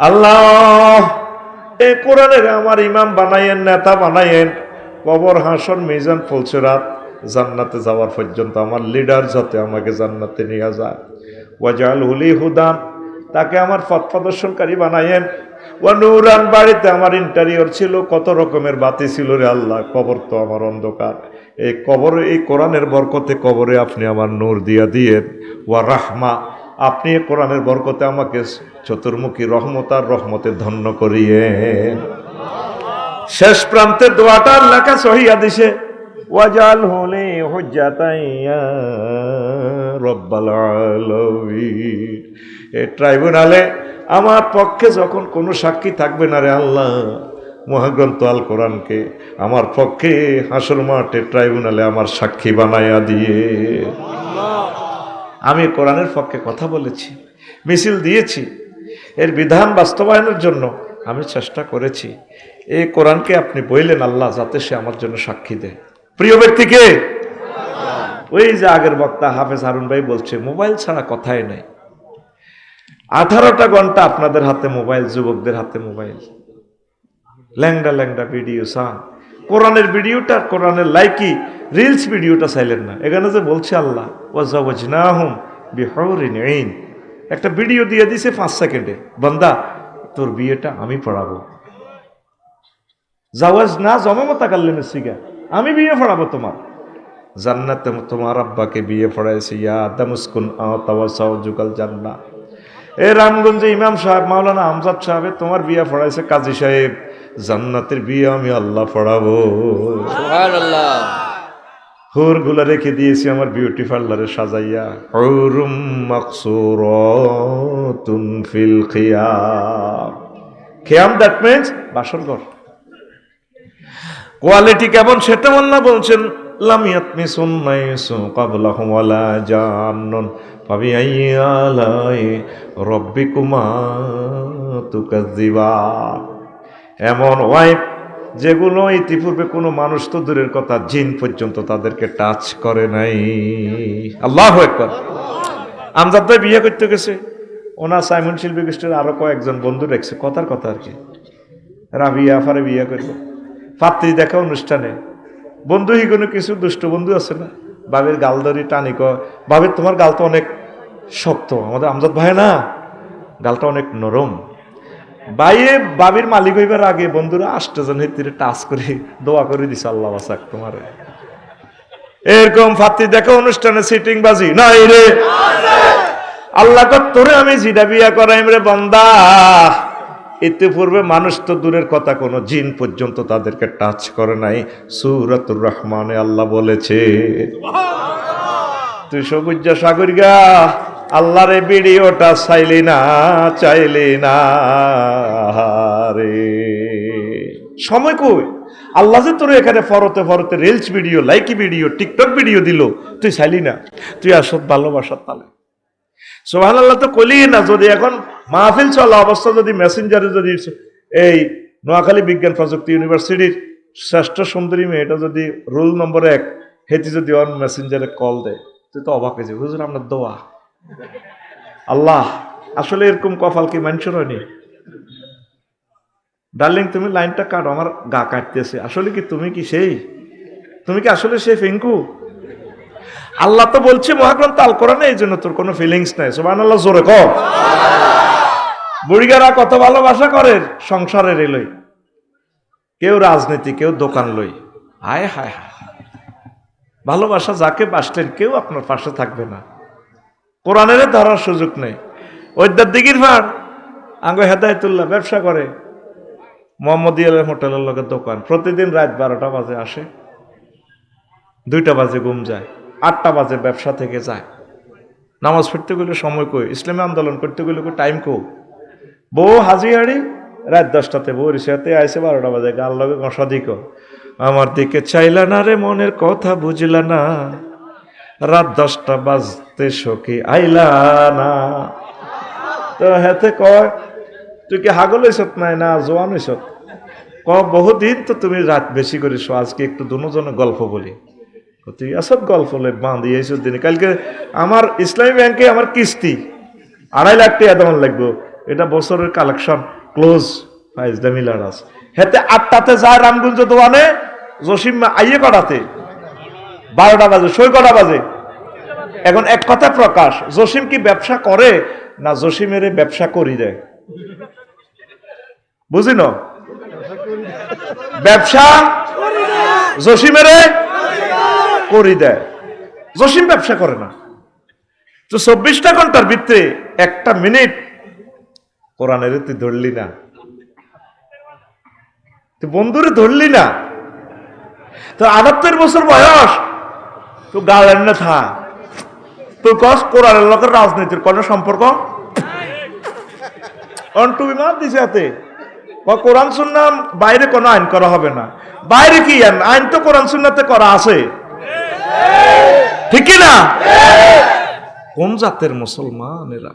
আল্লাহ, এই কোরআনের আমার ইমাম বানায়েন, নেতা বানায়েন, কবর, হাসর, মিজান, ফুলসিরাত, জান্নাতে যাওয়ার পর্যন্ত আমার লিডার, যাতে আমাকে জান্নাতে নিয়ে যায়। ওয়াজআলহু হুদান, তাকে আমার পথ প্রদর্শনকারী বানায়েন। ওয়া নূরান, বাড়িতে আমার ইন্টেরিয়র ছিল, কত রকমের বাতি ছিল রে আল্লাহ, কবর তো আমার অন্ধকার। এই কবরে, এই কোরআনের বরকতে কবরে আপনি আমার নূর দিয়া দিয়েন। ওয়া রাহমা, আপনি এই কোরআনের বরকতে আমাকে চতুর্মুখী রহমত আর রহমতে ধন্য করিয়েন। শেষ প্রান্তে দোয়াটা লেখা সহিহ হাদিসে, ওয়াজআলহু লি হুজ্জাতান ইয়া রাব্বাল আলামিন। এই ট্রাইব্যুনালে আমার পক্ষে যখন কোনো সাক্ষী থাকবে না রে আল্লাহ, মহাগ্রন্থ আল কোরআনকে আমার পক্ষে হাসর মাঠে ট্রাইব্যুনালে আমার সাক্ষী বানায়া দিয়ে। আমি কোরআনের পক্ষে কথা বলেছি, মিছিল দিয়েছি, এর বিধান বাস্তবায়নের জন্য আমি চেষ্টা করেছি। এই কোরআনকে আপনি বললেন আল্লাহ, যাতে সে আমার জন্য সাক্ষী দেয়। প্রিয় ব্যক্তিকে, ওই যে আগের বক্তা হাফেজ হারুন ভাই বলছে, মোবাইল ছাড়া কথাই নাই। 18টা ঘন্টা আপনাদের হাতে মোবাইল, যুবকদের হাতে মোবাইল, ল্যাংডা ল্যাংডা ভিডিও চান। কোরআনের ভিডিওটা, কোরআনের লাইকি রিলস ভিডিওটা চাইলেন না। এখানে যে বলছে আল্লাহ, ওয়াজাওয়াজনাহুম বিহুরিন আইন, একটা ভিডিও দিয়ে দিছে 5 সেকেন্ডে, বান্দা তোর বিয়েটা আমি পড়াবো। জাওয়াজ না জমামতা কাল্লেমে সিগা, আমি বিয়ে পড়াবো তোমার। জান্নাতে তোমার আব্বাকে বিয়ে পড়াইছে, ইয়া আদামুসকুন আতাওয়াসাও যুগাল জান্নাহ। এ রামগঞ্জে ইমাম সাহেব মাওলানা আমজাদ সাহেব তোমার বিয়ে পড়াইছে কাজী সাহেব, জান্নাতের বিয়ে আমি আল্লাহ পড়াবো। সুবহানাল্লাহ। হুর গুলা রেখে দিয়েছি আমার বিউটি পার্লারে সাজাইয়া, হুরুম মাকসুরাতুন ফিল খিয়াম। খিয়াম দ্যাট মিন্স বাসর ঘর। কোয়ালিটি কেমন সেটা আল্লাহ বলছেন, লাম ইয়াতমিসুন্না ইনসু ক্বাবলাহুম ওয়ালা জান্নুন ফাবিআইয়ি আলাই রাব্বিকুমা তুকাজ্জিবান। এমন ওয়াইফ যেগুলো ইতিপূর্বে কোনো মানুষ তো দূরের কথা জিন পর্যন্ত তাদেরকে টাচ করে নাই। আল্লাহু আকবার। আমজাদ ভাই বিয়ে করতে গেছে, ওনার সাইমন শিল্পী গোষ্ঠীর আরো কয়েকজন বন্ধু রেখেছে, কথার কথা আর কি, রাবিয়া আফারে বিয়ে করবো। পাত্রী দেখা অনুষ্ঠানে বন্ধু হিগনে কিছু দুষ্ট বন্ধু আছে না, বাবির গাল ধরি টানি ক, বাবির তোমার গাল তো অনেক শক্ত, আমাদের আমজাদ ভাই না গালটা অনেক নরম। বাইয়ে বাবির মালিক হইবার আগে বন্ধুরা 8 জন হিতিরে টাচ করে দোয়া করে দিছে, আল্লাহ বাসাক তোমার। এরকম ফাত্তি দেখা অনুষ্ঠানে সিটিং বাজি নাই রে, আল্লাহ তোরে আমি জিডা বিয়া করাইম রে বান্দা। ইতিপূর্বে মানুষ তো দূরের কথা কোনো জিন পর্যন্ত তাদেরকে টাচ করে নাই। সূরাতুর রহমানে আল্লাহ বলেছে, তুই সবুজ সাগর গা আল্লাহর ভিডিওটা চাইলি না রে, সময় কই? আল্লাহ যে তোর এখানে ফরতে ফরতে reels video, Likee video, TikTok video দিল, তুই চাইলি না? তুই আসত ভালোবাসার তালে। সুবহানাল্লাহ তো কলি না। যদি এখন মাহফিল চলা অবস্থা যদি মেসেঞ্জারে যদি এই নোয়াখালী বিজ্ঞান প্রযুক্তি ইউনিভার্সিটির শ্রেষ্ঠ সুন্দরী মেয়েটা যদি রোল নম্বর 1 হেতি যদি অন মেসেঞ্জারে কল দেয়, তুই তো অবাক হয়ে যাবে, হুজুর আপনার দোয়া। আল্লাহ আসলে এরকম কপাল কি মানুষের হয়নি? ডার্লিং তুমি লাইনটা কাটো, আমার গা কাটতেছে। আসলে কি তুমি কি সেই, তুমি কি আসলে সেই ফিঙ্কু? আল্লাহ তো বলছে মহাগ্রন্থ আল কোরআনে, এই জন্য তোর কোনো ফিলিংস নাই। সুবহানাল্লাহ জোরে কর। বুড়িগারা কত ভালোবাসা করে সংসারের এলই, কেউ রাজনীতি, কেউ দোকান লই। হায় হায় হায়, ভালোবাসা যাকে বাসলেন কেউ আপনার পাশে থাকবে না, কোরআনের ধরার সুযোগ নেই। ওইদার দিঘির ভাড় আঙ্গ হেদায়তুল্লাহ ব্যবসা করে, মোহাম্মদিয়ালের হোটেলের লোকের দোকান, প্রতিদিন রাত 12টা বাজে আসে, 2টা বাজে ঘুম যায়, 8টা বাজে ব্যবসা থেকে যায়। নামাজ পড়তে গেলে সময় কই, ইসলামী আন্দোলন করতে গেলে টাইম কো। বউ হাজি হাড়ি রাত 10টাতে বউ রিসাতে আইসে 12টা বাজে, গাল লগে গসা দিক, আমার দিকে চাইলা না রে, মনের কথা বুঝলা না, রাত 10টা বাজতে সখী আইলা না। তো হেতে কয় তুই কি হাগল হইছত নাই না জোয়ান হইছত? বহুদিন তো তুমি রাত বেশি করিস, আজকে একটু দুজনে গল্প বলি। তুই আসত গল্প বাঁধিয়ে দিন, কালকে আমার ইসলামী ব্যাংকে আমার কিস্তি 2.5 লাখ টাকা দেওয়ান লাগবো, এটা বছরের কালেকশন ক্লোজ ফাইজদা মিলার আছে। হেতে 8টাতে যায় রামগঞ্জ দোয়ানে, জসিম আইয়ে কটাতে 12টা বাজে, সই কটা বাজে। এখন এক কথা প্রকাশ, জসিম কি ব্যবসা করে না জসিমের ব্যবসা করি দেয়? বুঝি না, ব্যবসা জসিমের করি দেয়, জসিম ব্যবসা করে না। তো 24টা ঘন্টার ভিতরে 1টা মিনিট কোরআনের তুই ধরলি না, তুই বন্ধুরে ধরলি না। তো 78 বছর বয়স, তো গালেন না থা, তুই কস কোরআনের লোকের রাজনীতির কোনো সম্পর্ক অন্টুবি মার দিছে হাতে। কোরআন সুন্নাহ বাইরে কোনো আইন করা হবে না। বাইরে কি আইন তো কোরআন সুন্নাতে করা আছে, ঠিক কি না? কোন জাতের মুসলমান এরা?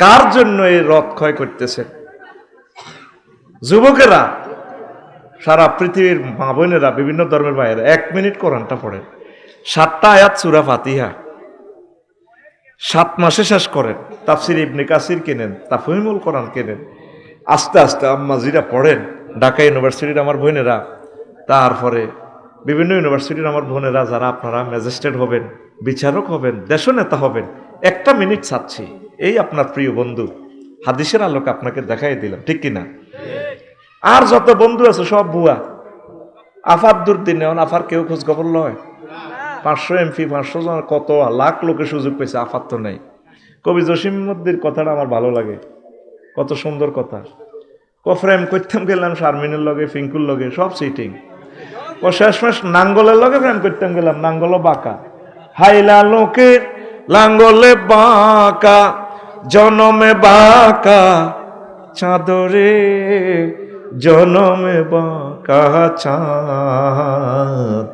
কার জন্য এই রথ ক্ষয় করতেছে? যুবকেরা, সারা পৃথিবীর মা বোনেরা, বিভিন্ন ধর্মের বাইরে 1 মিনিট কোরআনটা পড়েন, 7টা আয়াত সূরা ফাতিহা 7 মাসে শেষ করেন, তাফসির ইবনে কাসির কেনেন, তাফহিমুল কোরআন কেনেন, আস্তে আস্তে আম্মাজিরা পড়েন, ঢাকা ইউনিভার্সিটির আমার বোনেরা, তারপরে বিভিন্ন ইউনিভার্সিটির আমার বোনেরা, যারা আপনারা ম্যাজিস্ট্রেট হবেন, বিচারক হবেন, দেশনেতা হবেন, 1টা মিনিট চাচ্ছি, এই আপনার প্রিয় বন্ধু হাদিসের আলোকে আপনাকে দেখাই দিলাম, ঠিক কিনা? আর যত বন্ধু আছে সব বুয়া। আফার দুর্দিনে আফার কেউ খোঁজ খবর লয়। 500 এমপি 500 জন, কত লাখ লোকে সুযোগ পেয়েছে, আফার তো নেই। কবি জসিমউদ্দিনের কথাটা আমার ভালো লাগে, কত সুন্দর কথা। ফ্রেম করতাম গেলাম শারমিনের লগে, ফিঙ্কুর লগে, সব সিটিং। শেষমেশ নাঙ্গলের লগে ফ্রেম করতাম গেলাম, নাঙ্গল বাঁকা, হাইলা লোকের লাঙ্গলে বাঁকা, জনমে বাঁকা চাঁদরে, জনমে বাঁকা চাঁদ,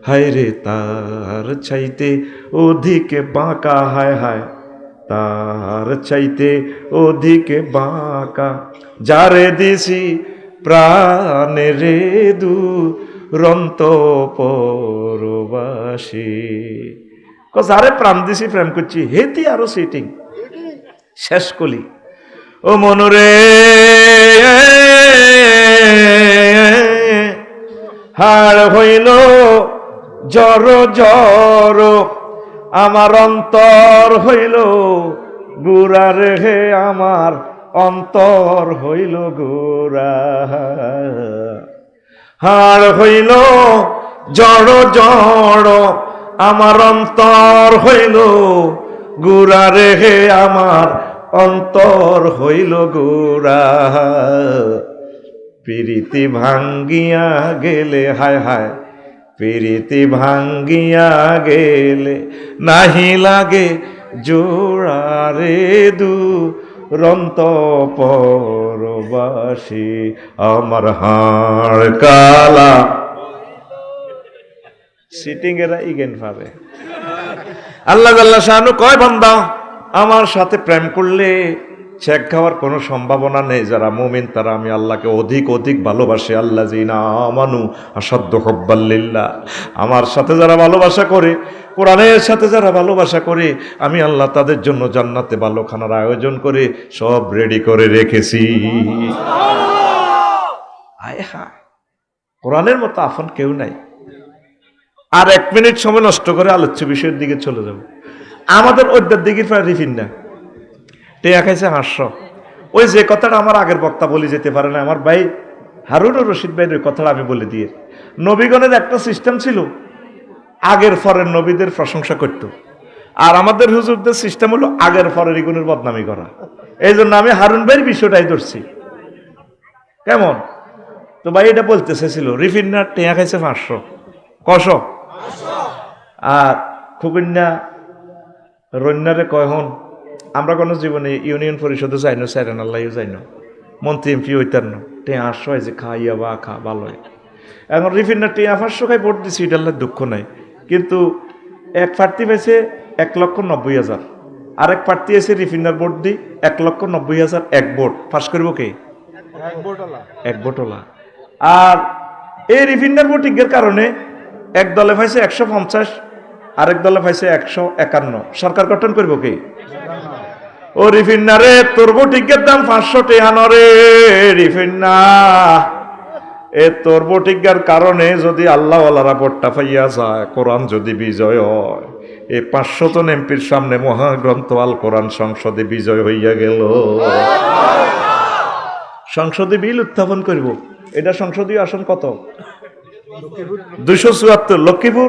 হায় রে তার চাইতে অধিকে বাঁকা, হায় হায় তার চাইতে অধিকে বাঁকা, যারে দিছি প্রাণে রে দুরন্ত পরবাসী। যারে প্রাণ দিছি প্রেম করছি হেতি আরো সিটিং শেষ কলি। ও মনরে হাড় হইল জর জর, আমার অন্তর হইল গুড়া রে, আমার অন্তর হইল গুড়া। হাড় হইল জড় জড়, আমার অন্তর হইল গুড়া রে, আমার অন্তর হইল গুড়া। প্রীতি ভাঙ্গিয়া গেলে, হায় হায় প্রীতি ভাঙ্গিয়া গেলে, নাহি লাগে জোড়া রে দুরন্ত পরবাসী, আমার হাড় কালা। সিটিং এরা ইগেন পাবে। আল্লাহ জাল্লা শানু কয় বান্দা আমার সাথে প্রেম করলে ছেক খাওয়ার কোনো সম্ভাবনা নেই। যারা মুমিন তারা আমি আল্লাহকে অধিক অধিক ভালোবাসে। আল্লাহ জিনা আমানু আসাদ্দ হব্বাল্লিল্লাহ, আমার সাথে যারা ভালোবাসা করে, কোরআনের সাথে যারা ভালোবাসা করে, আমি আল্লাহ তাদের জন্য জান্নাতে ভালো খানার আয়োজন করে সব রেডি করে রেখেছি। আয় হায়, কোরআনের মতো আফন কেউ নাই। আর 1 মিনিট সময় নষ্ট করে আলোচ্য বিষয়ের দিকে চলে যাব। আমাদের ওইটার দিকে প্রায় রিফিন না, টেয়া খাইছে 500। ওই যে কথাটা আমার আগের বক্তা বলে যেতে পারে না, আমার ভাই হারুনুর রশিদ ভাইয়ের ওই কথাটা আমি বলে দিয়ে। নবীগণের একটা সিস্টেম ছিল, আগের পরের নবীদের প্রশংসা করত, আর আমাদের হুজুরদের সিস্টেম হলো আগের পরের ইগুনের বদনামি করা। এই জন্য আমি হারুন ভাইয়ের বিষয়টাই ধরছি। কেমন তো ভাই এটা বলতে চেয়েছিল, রিফিন্নার টেয়া খাইছে 500 কশ, আর খুবিন্না রন্যারে কয় হন আমরা কোনো জীবনে ইউনিয়ন পরিষদে যাই না, সাইরেন আল্লাহও যাই না, মন্ত্রী এমপি হইতার না, টেয়া 800 হয়েছে খাইয়া বা খা ভালো হয়। এখন রিফিন্নার টেয়া 500 খাই ভোট দিচ্ছি, এটা দুঃখ নাই। কিন্তু এক প্রার্থী পেয়েছে 1,90,000, আরেক প্রার্থী এসে রিফিন্নার ভোট দিই 1,90,000 এক ভোট, পাস করব কে? এক ভোটওয়ালা। আর এই রিফিন্নার ভোটিংয়ের কারণে এক দলে পাইছে 150, আরেক দলে পাইছে 151। সরকার গঠন করবো কে? ও রিফিন্নারে তোর ভোটিংয়ের দাম 500 টাকা রে রিফিন্না। এ তোর ভোটিংয়ের কারণে যদি আল্লাহ ওয়ালারা ভোটটা পাইয়া যায়, কোরআন যদি বিজয় হয়, এই 500 জন এমপির সামনে মহাগ্রন্থ আল কোরআন সংসদে বিজয় হইয়া গেল। সংসদে বিল উত্থাপন করব। এটা সংসদীয় আসন কত? 274। লক্ষ্মীপুর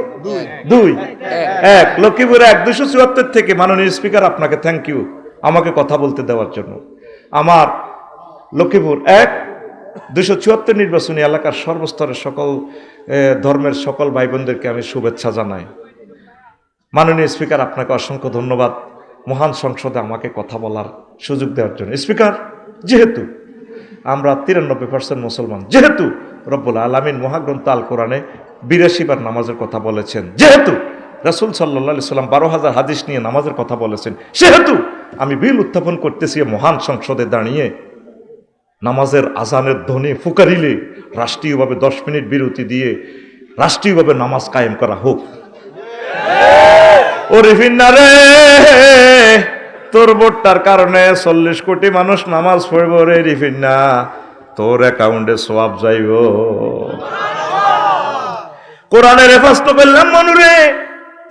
2 1, লক্ষ্মীপুর 1, 274 থেকে। মাননীয় স্পিকার আপনাকে থ্যাংক ইউ আমাকে কথা বলতে দেওয়ার জন্য। আমার লক্ষ্মীপুর 1, 274 নির্বাচনী এলাকার সর্বস্তরের সকল ধর্মের সকল ভাই বোনদেরকে আমি শুভেচ্ছা জানাই। মাননীয় স্পিকার আপনাকে অসংখ্য ধন্যবাদ মহান সংসদে আমাকে কথা বলার সুযোগ দেওয়ার জন্য। স্পিকার, যেহেতু আমরা 93% মুসলমান, যেহেতু রব্বুল আলামিন মহাগ্রন্থ আল কোরআনে 82 বার নামাজের কথা বলেছেন, যেহেতু রাসূল সাল্লাল্লাহু আলাইহি সাল্লাম 12,000 হাদিস নিয়ে নামাজের কথা বলেছেন, সেহেতু আমি বিল উত্থাপন করতেছি মহান সংসদে দাঁড়িয়ে। নামাজের আজানের ধ্বনি ফুকারিলে রাষ্ট্রীয়ভাবে 10 মিনিট বিরতি দিয়ে রাষ্ট্রীয়ভাবে নামাজ কায়েম করা হোক। ও রিফিন্নারে, তোর ভোটটার কারণে 40 কোটি মানুষ নামাজ পড়ব রে রিফিন্না, তোর অ্যাকাউন্টে সওয়াব যাইব। কোরআনের হেফাজত করলাম মনুরে,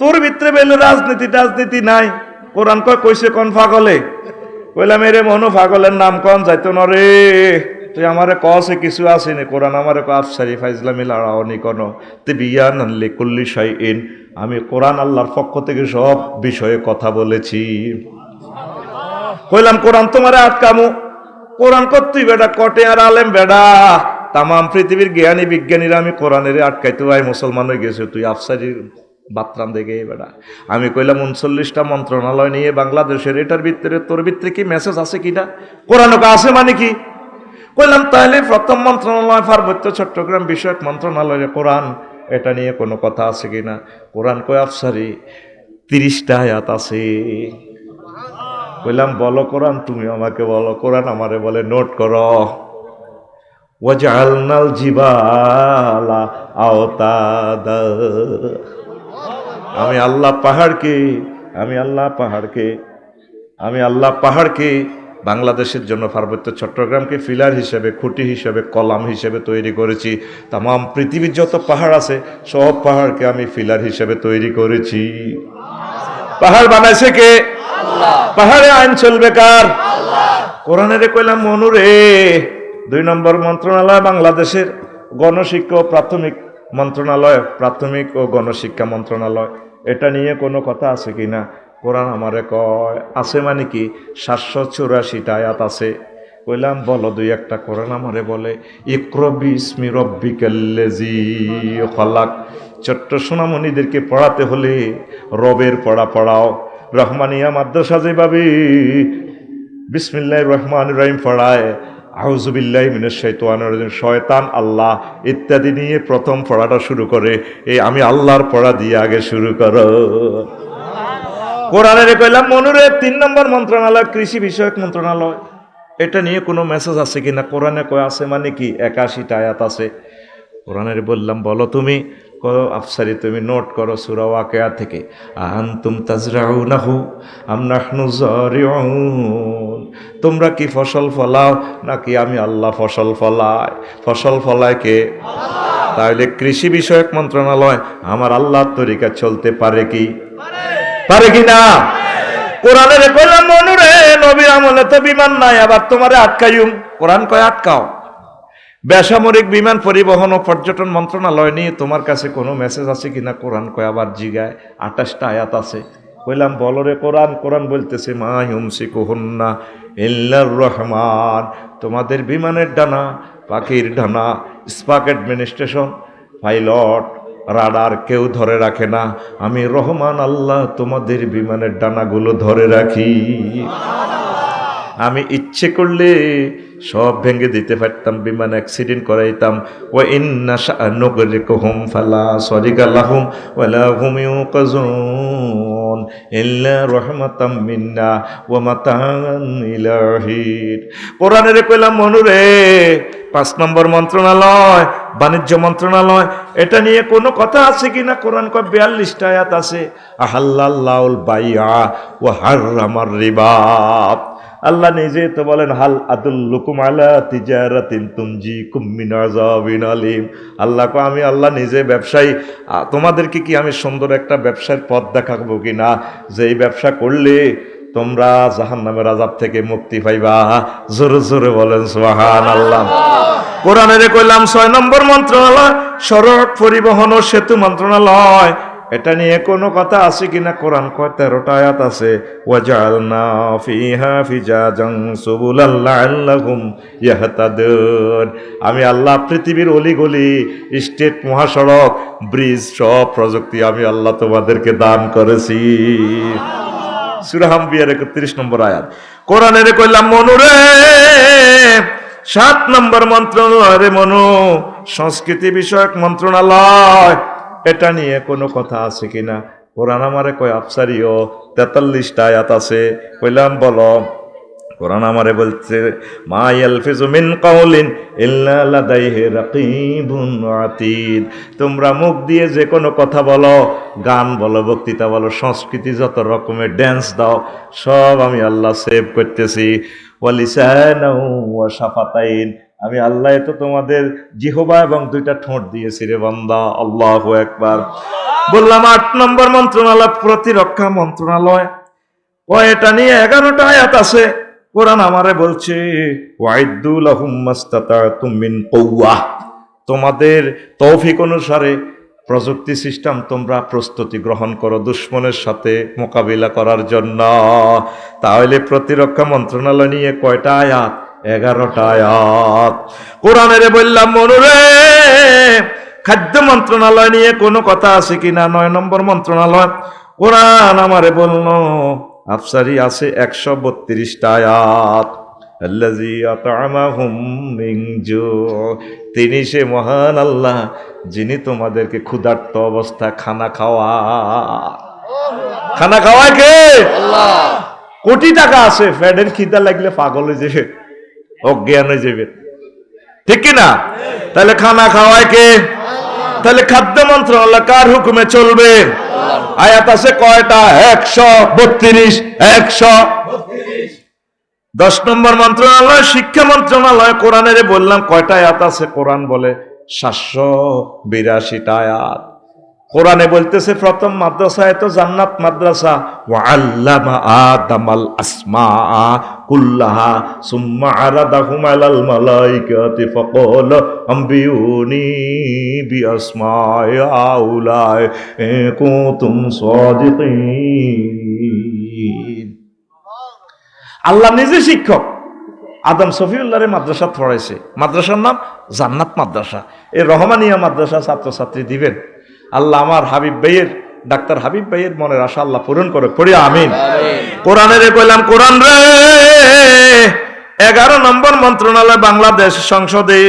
তোর ভিতরে বেলে রাজনীতি নাই। কোরআন কইছে কোন পাগলে? কইলাম এরে মনু পাগলের নাম কোন যাইতো না রে, তুই আমারে কসে কিছু আসেনি। কোরআন আমারে আফসারি ফাইজলামি লাড়াওনি কোন তিবিয়ান লিকুল্লি শাইইন। আমি কোরআন আল্লাহর পক্ষ থেকে সব বিষয়ে কথা বলেছি। কইলাম কোরআন তোমারে আটকামু? কোরআন করতেই বেটা কটে আর আলেম বেড়া, তাম পৃথিবীর জ্ঞানী বিজ্ঞানীরা আমি কোরআনের আটকাইতে ভাই মুসলমান হয়ে গেছে, তুই আফসারির বাতরাম দেখে বেড়া। আমি কইলাম 39টা মন্ত্রণালয় নিয়ে বাংলাদেশের, এটার ভিতরে তোর ভিতরে কি মেসেজ আছে কিনা? কোরআন আছে মানে কি? কইলাম তাহলে প্রথম মন্ত্রণালয় পার্বত্য চট্টগ্রাম বিষয়ক মন্ত্রণালয়ে কোরআন, এটা নিয়ে কোনো কথা আছে কিনা? কোরআন কয় আফসারি 30টা আয়াত আছে। বললাম বলো কোরআন, তুমি আমাকে বলো। কোরআন আমারে বলে নোট করো, ওয়াজআলনাল জিবালা আওতাদা। আমি আল্লাহ পাহাড়কে বাংলাদেশের জন্য পার্বত্য চট্টগ্রামকে ফিলার হিসেবে, খুঁটি হিসেবে, কলাম হিসেবে তৈরি করেছি। তাম পৃথিবীর যত পাহাড় আছে সব পাহাড়কে আমি ফিলার হিসেবে তৈরি করেছি। পাহাড় বানাইছে কে? পাহাড়ে আইন চলবে কার? কোরআনের কইলাম মনুরে 2 নম্বর মন্ত্রণালয় বাংলাদেশের গণশিক্ষা ও প্রাথমিক মন্ত্রণালয়, প্রাথমিক ও গণশিক্ষা মন্ত্রণালয়, এটা নিয়ে কোনো কথা আছে কিনা? কোরআন আমারে কয় আছে। মানে কি? 784টা আয়াত আছে। কইলাম বলো 2-1টা। কোরআন আমারে বলে ইকরা বিসমি রব্বিকাল্লাযী খলাক। ছোট্ট সোনামণিদেরকে পড়াতে হলে রবের পড়া পড়াও। রহমানিয়া মাদ্রাসা যেভাবে বিসমিল্লাহির রহমানির রহিম পড়ায়, আউযু বিল্লাহি মিনাশ শাইতানির রাজিম, শয়তান, আল্লাহ ইত্যাদি নিয়ে প্রথম পড়াটা শুরু করে, এই আমি আল্লাহর পড়া দিয়ে আগে শুরু করো। কোরআনের কইলাম মনুরে 3 নম্বর মন্ত্রণালয় কৃষি বিষয়ক মন্ত্রণালয়, এটা নিয়ে কোনো মেসেজ আছে কিনা? কোরআনে কয় আছে। মানে কি? 81টা আয়াত আছে। কোরআনের বললাম বলো তুমি। আফসারি তুমি নোট করো সূরা ওয়াকিয়া থেকে, আনতুম তাজরাউনাহু আম নাহনু যারিউন। তোমরা কি ফসল ফলাও নাকি আমি আল্লাহ ফসল ফলাই? ফসল ফলায় কে? তাহলে কৃষি বিষয়ক মন্ত্রণালয় আমার আল্লাহর তরিকা চলতে পারে কি? পারে কি না? কোরআনের কইলাম মনুরে নবীর আমলে তো বিমান নাই, আবার তোমারে আটকাইম। কোরআন কয় আটকাও। বেসামরিক বিমান পরিবহন ও পর্যটন মন্ত্রণালয় নিয়ে তোমার কাছে কোনো মেসেজ আছে কিনা? কোরআন কয় আবার জিগায় 28টা আয়াত আছে। কইলাম বলো রে কোরআন। কোরআন বলতেছে মা ইউমসিকুহুন্না ইল্লার রহমান। তোমাদের বিমানের ডানা, পাখির ডানা, স্পাক অ্যাডমিনিস্ট্রেশন, পাইলট, রাডার কেউ ধরে রাখে না, আমি রহমান আল্লাহ তোমাদের বিমানের ডানাগুলো ধরে রাখি। আমি ইচ্ছে করলে সব ভেঙে দিতে পারতাম, বিমান অ্যাক্সিডেন্ট করাইতাম। ওয়া ইন্না শানুগরিকুহুম ফালা সারিকা লাহুম ওয়ালা হুম ইউকাজুন ইল্লা রাহমাতাম মিন্না ওয়া মাতাআন ইলাহির। কোরআনের কইলাম মনুরে 5 নম্বর মন্ত্রণালয় বাণিজ্য মন্ত্রণালয়, এটা নিয়ে কোনো কথা আছে কিনা? কোরআন কয় 42টা আয়াত আছে। আহাল্লাল্লাহুল বাইআ ওয়া হাররামার রিবা। আল্লাহ নিজে তো বলেন হাল আদুল্লুকুম আলা তিজারাতিন তুনজিকুম মিন আযাবিন আলিম। আল্লাহ কয় আমি আল্লাহ নিজে ব্যবসায়ী, তোমাদেরকে কি আমি সুন্দর একটা ব্যবসার পথ দেখাবো কিনা, যে এই ব্যবসা করলে তোমরা জাহান্নামের আযাব থেকে মুক্তি পাইবা? জোরে জোরে বলেন সুবহানাল্লাহ। কোরআনের কইলাম 6 নম্বর মন্ত্রণালয় সড়ক পরিবহন ও সেতু মন্ত্রণালয়, এটা নিয়ে কোনো কথা আছে কিনা? কোরআন কয় 13টা আয়াত আছে। ওয়াজআলনা ফিহা ফিজাজান সুবুলাল লাআল্লাহুম ইয়াহতাদুন। আমি আল্লাহ পৃথিবীর অলিগলি, স্টেট, মহাসড়ক, ব্রিজ, সব প্রযুক্তি আমি আল্লাহ তোমাদেরকে দান করেছি। সূরা আম্বিয়ার 31 নম্বর আয়াত। কোরআনের কইলাম মনুরে 7 নম্বর মন্ত্রণালয় রে মনু, সংস্কৃতি বিষয়ক মন্ত্রণালয়, এটা নিয়ে কোনো কথা আছে কিনা? কোরআন আমারে কয় আফসারিও 43টা আয়াত আছে। কইলাম বলো। কোরআন আমারে বলছে মা ইয়ালফিজু মিন কাউলিন ইল্লা লাদাইহি রাকিবুন আতীদ। তোমরা মুখ দিয়ে যে কোনো কথা বলো, গান বলো, বক্তৃতা বলো, সংস্কৃতি যত রকমের ড্যান্স দাও, সব আমি আল্লাহ সেভ করতেছি। ওয়া লিসানাও ওয়া শাফাতাইন। আমি আল্লাহ তো তোমাদের জিহবা এবং 2টা ঠোঁট দিয়েছি রে বান্দা। আল্লাহু আকবার। বললাম 8 নম্বর মন্ত্রণালয় প্রতিরক্ষা মন্ত্রণালয়, এটা নিয়ে 11টা আয়াত আছে। কোরআন আমারে বলছে ওয়াইদু লাহুম মাস্তাতাতুম মিন কুওয়া। তোমাদের তৌফিক অনুসারে প্রযুক্তি সিস্টেম তোমরা প্রস্তুতি গ্রহণ করো দুশমনের সাথে মোকাবিলা করার জন্য। তাহলে প্রতিরক্ষা মন্ত্রণালয় নিয়ে কয়টা আয়াত? 11টা আয়াত। কোরআনের বললাম মনুরে খাদ্য মন্ত্রণালয় নিয়ে কোনো কথা আছে কিনা? 9 নম্বর মন্ত্রণালয়। কোরআন আমারে বলল আফসারি আছে 132টা আয়াত। আল্লাযী আত'আমাহুম মিন জু', তিনি সে মহান আল্লাহ যিনি তোমাদেরকে ক্ষুধার্ত অবস্থা খানা খাওয়ায় কে? আল্লাহ। কোটি টাকা আছে, ফ্যাডের খিদা লাগলে পাগল হয়ে যাবে, অজ্ঞান হয়ে যাবে, ঠিক কিনা? তাহলে খানা খাওয়ায় কে? তাহলে খাদ্য মন্ত্রণালয় কার হুকুমে চলবে? আয়াত আছে কয়টা? 132। 10 নম্বর মন্ত্রণালয় শিক্ষা মন্ত্রণালয়। কোরআনের বললাম কয়টা আয়াত আছে? কোরআন বলে 782টা আয়াত। কোরআনে বলতেছে প্রথম মাদ্রাসায় তো জান্নাত মাদ্রাসা, ওয়া আল্লামা আদামাল আসমাআ কুল্লাহা সুম্মা আরাদাহুম আলাল মালাইকাতি ফাকালা আম্বিউনি বিআসমাই আউলাই কুনতুম সাদিকিন। আল্লাহ নিজে শিক্ষক। আদম শফিউল্লাহরে মাদ্রাসা পড়াইছে, মাদ্রাসার নাম জান্নাত মাদ্রাসা। এই রহমানিয়া মাদ্রাসা ছাত্রছাত্রী দিবেন। আল্লাহ আমার হাবিব ভাইয়ের, ডাক্তার হাবিব ভাইয়ের মনের আশা আল্লাহ পূরণ করে, পড়ি আমিন। কোরআনের কইলাম কোরআন রে 11 নম্বর মন্ত্রণালয় বাংলাদেশ সংসদে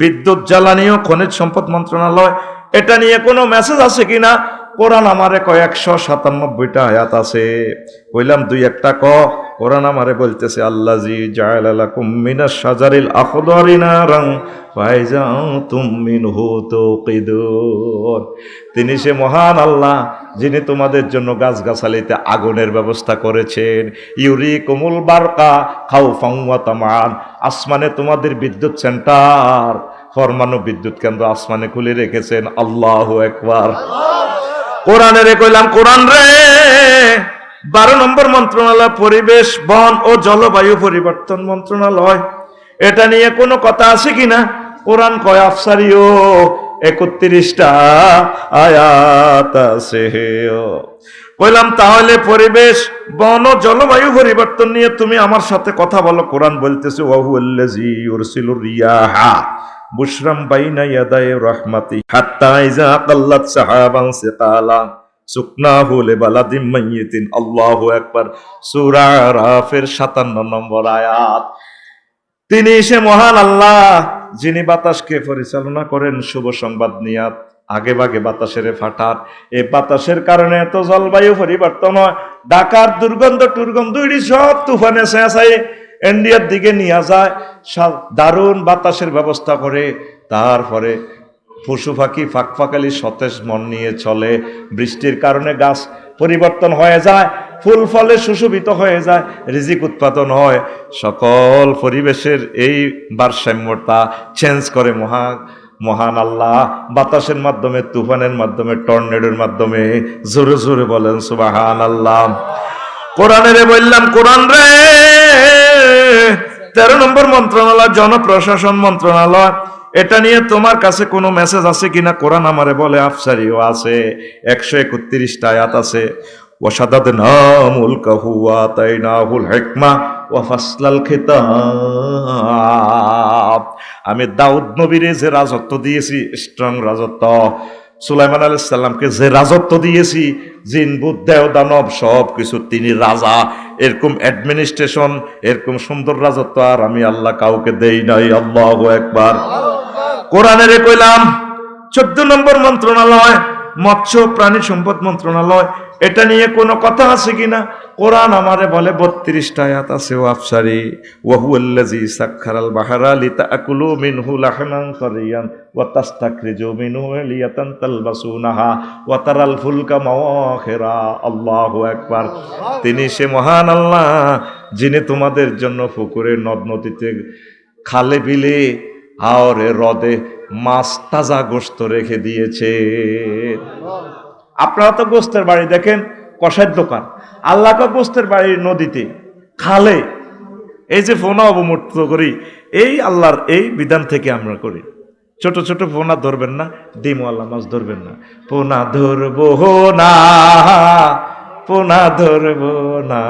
বিদ্যুৎ জ্বালানি ও খনিজ সম্পদ মন্ত্রণালয়। এটা নিয়ে কোনো মেসেজ আছে কিনা? কোরআন আমারে কয় 197টা আয়াত আছে। কইলাম 2-1টা ক। কোরআন আমারে বলতেছে আল্লাযী জাআলা লাকুম মিনাশ শাজারিল আখদারি নারান ফাইজা আনতুম মিনহু তুকিদুন। তিনি সে মহান আল্লাহ যিনি তোমাদের জন্য গাছগাছালিতে আগুনের ব্যবস্থা করেছেন। ইউরিকুমুল বারকা খাউফান ওয়া তামান। আসমানে তোমাদের বিদ্যুৎ সেন্টার, পরমাণু বিদ্যুৎ কেন্দ্র আসমানে খুলে রেখেছেন। আল্লাহু আকবার। কোরআনের কইলাম কোরআন রে 12 নম্বর মন্ত্রণালয় পরিবেশ বন ও জলবায়ু পরিবর্তন মন্ত্রণালয়। এটা নিয়ে কোনো কথা আছে কিনা? কোরআন কয় আফসারিও 31টা আয়াত আছে। কইলাম তাহলে পরিবেশ বন ও জলবায়ু পরিবর্তন নিয়ে তুমি আমার সাথে কথা বলো। কোরআন বলতেছে ওয়া হুয়াল্লাযী ইউরসিলুর রিয়াহা বুশরাম বাইনা ইয়াদাই রাহমাতি হাত্তা ইযা কাল্লাত সাহাবান সিকালা সুকনাহু লিবালাদিম মাইয়িতিন। আল্লাহু আকবার। সূরা আরাফের 57 নম্বর আয়াত। তিনি সে মহান আল্লাহ যিনি বাতাসকে পরিচালনা করেন শুভ সংবাদ নিয়ে আগে ভাগে বাতাসের ফাটার। এই বাতাসের কারণে এত জলবায়ু পরিবর্তন হয়। ঢাকার দুর্গন্ধ টুর্গন্ধ সব তুফানে চেঁচাই ইন্ডিয়ার দিকে নিয়ে যায়। দারুণ বাতাসের ব্যবস্থা করে। তারপরে পশু পাখি ফাঁকফাকালি সতেজ মন নিয়ে চলে। বৃষ্টির কারণে গাছ পরিবর্তন হয়ে যায়, ফুল ফলে সুশোভিত হয়ে যায়, রিজিক উৎপাদন হয়। সকল পরিবেশের এই ভারসাম্যতা চেঞ্জ করে মহান আল্লাহ বাতাসের মাধ্যমে, তুফানের মাধ্যমে, টর্নেডোর মাধ্যমে। জোরে জোরে বলেন সুবহানাল্লাহ। কোরআনের বললাম কোরআন রে 13 নম্বর মন্ত্রণালয় জনপ্রশাসন মন্ত্রণালয়। এটা নিয়ে তোমার কাছে কোনো মেসেজ আছে কিনা? কোরআন আমারে বলে আফসারিও আছে। 131টা আয়াত আছে। ওয়াশাদাদনা মুলকাহু ওয়া আতাইনাহুল হিকমা ওয়া ফাসলাল খিতাব। আমি দাউদ নবীরে যে রাজত্ব দিয়েছি, স্ট্রং রাজত্ব, সুলাইমান আলাইহিস সালামকে যে রাজত্ব দিয়েছি, জিন ভূত দেও দানব সব কিছু তিনি রাজা। এরকম অ্যাডমিনিস্ট্রেশন, এরকম সুন্দর রাজত্ব আর আমি আল্লাহ কাউকে দেই নাই। আল্লাহু আকবার। কোরআনের কইলাম 14 নম্বর মন্ত্রণালয় মৎস্য প্রাণী সম্পদ মন্ত্রণালয়। এটা নিয়ে কোনো কথা আছে কিনা? কোরআন আমারে বলে 32টা আয়াত আছে। ও আফসারি ওয়া হুয়াল্লাযী সাখখারাল বাহরা লিতাকুলু মিনহু লাহমান তারিয়ান ওয়া তাস্তাখরিজু মিনহু লিয়াতান তালবাসুনাহা ওয়া তারাল ফুলকা মাওয়াখিরা। আল্লাহু আকবার। তিনি সে মহান আল্লাহ যিনি তোমাদের জন্য পুকুরে, নদ নদীতে, খালে বিলে আর হ্রদে মাছ তাজা গোশত রেখে দিয়েছে। আপনারা তো গোস্তের বাড়ি দেখেন, কষাইয়ের দোকান। আল্লাহকে গোস্তের বাড়ি নদীতে, খালে। এই যে ফোনা অবমুক্ত করি, এই আল্লাহর এই বিধান থেকে আমরা করি। ছোট ছোট পোনা ধরবেন না, ডিমওয়ালা মাছ ধরবেন না। পোনা ধরবো না, পোনা ধরবো না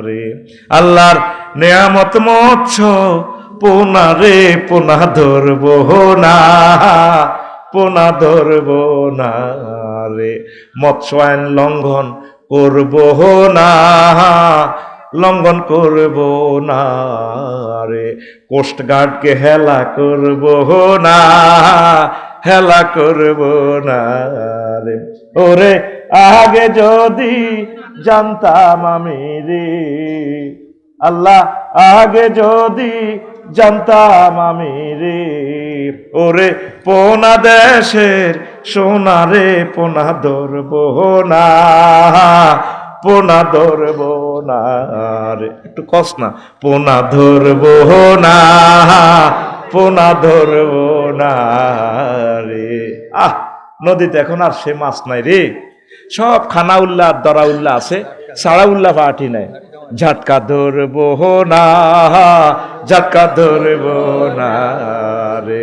রে। আল্লাহর নেয়ামত মৎস্য পোনা রে, পোনা ধরবো না, পোনা ধরবো না রে। মৎস্য আইন লঙ্ঘন করবো না, লঙ্ঘন করব না রে, কোস্টগার্ডকে হেলা করব না, হেলা করব না রে। ওরে আগে যদি জানতাম আমি রে, আল্লাহ আগে যদি জানতাম আমি রে, ওরে পোনা দেশের সোনারে পোনা ধরব না, পোনা ধরব না রে। একটু কস না, পোনা ধরব না, পোনা ধরব না রে। আহ, নদীতে এখন আর সে মাছ নাই রে, সব খানা উল্লাহ দরা উল্লাহ আছে, সাড়া উল্লাহ পাটি নাই। ঝাটকা ধরব না, ঝাটকা ধরব না রে।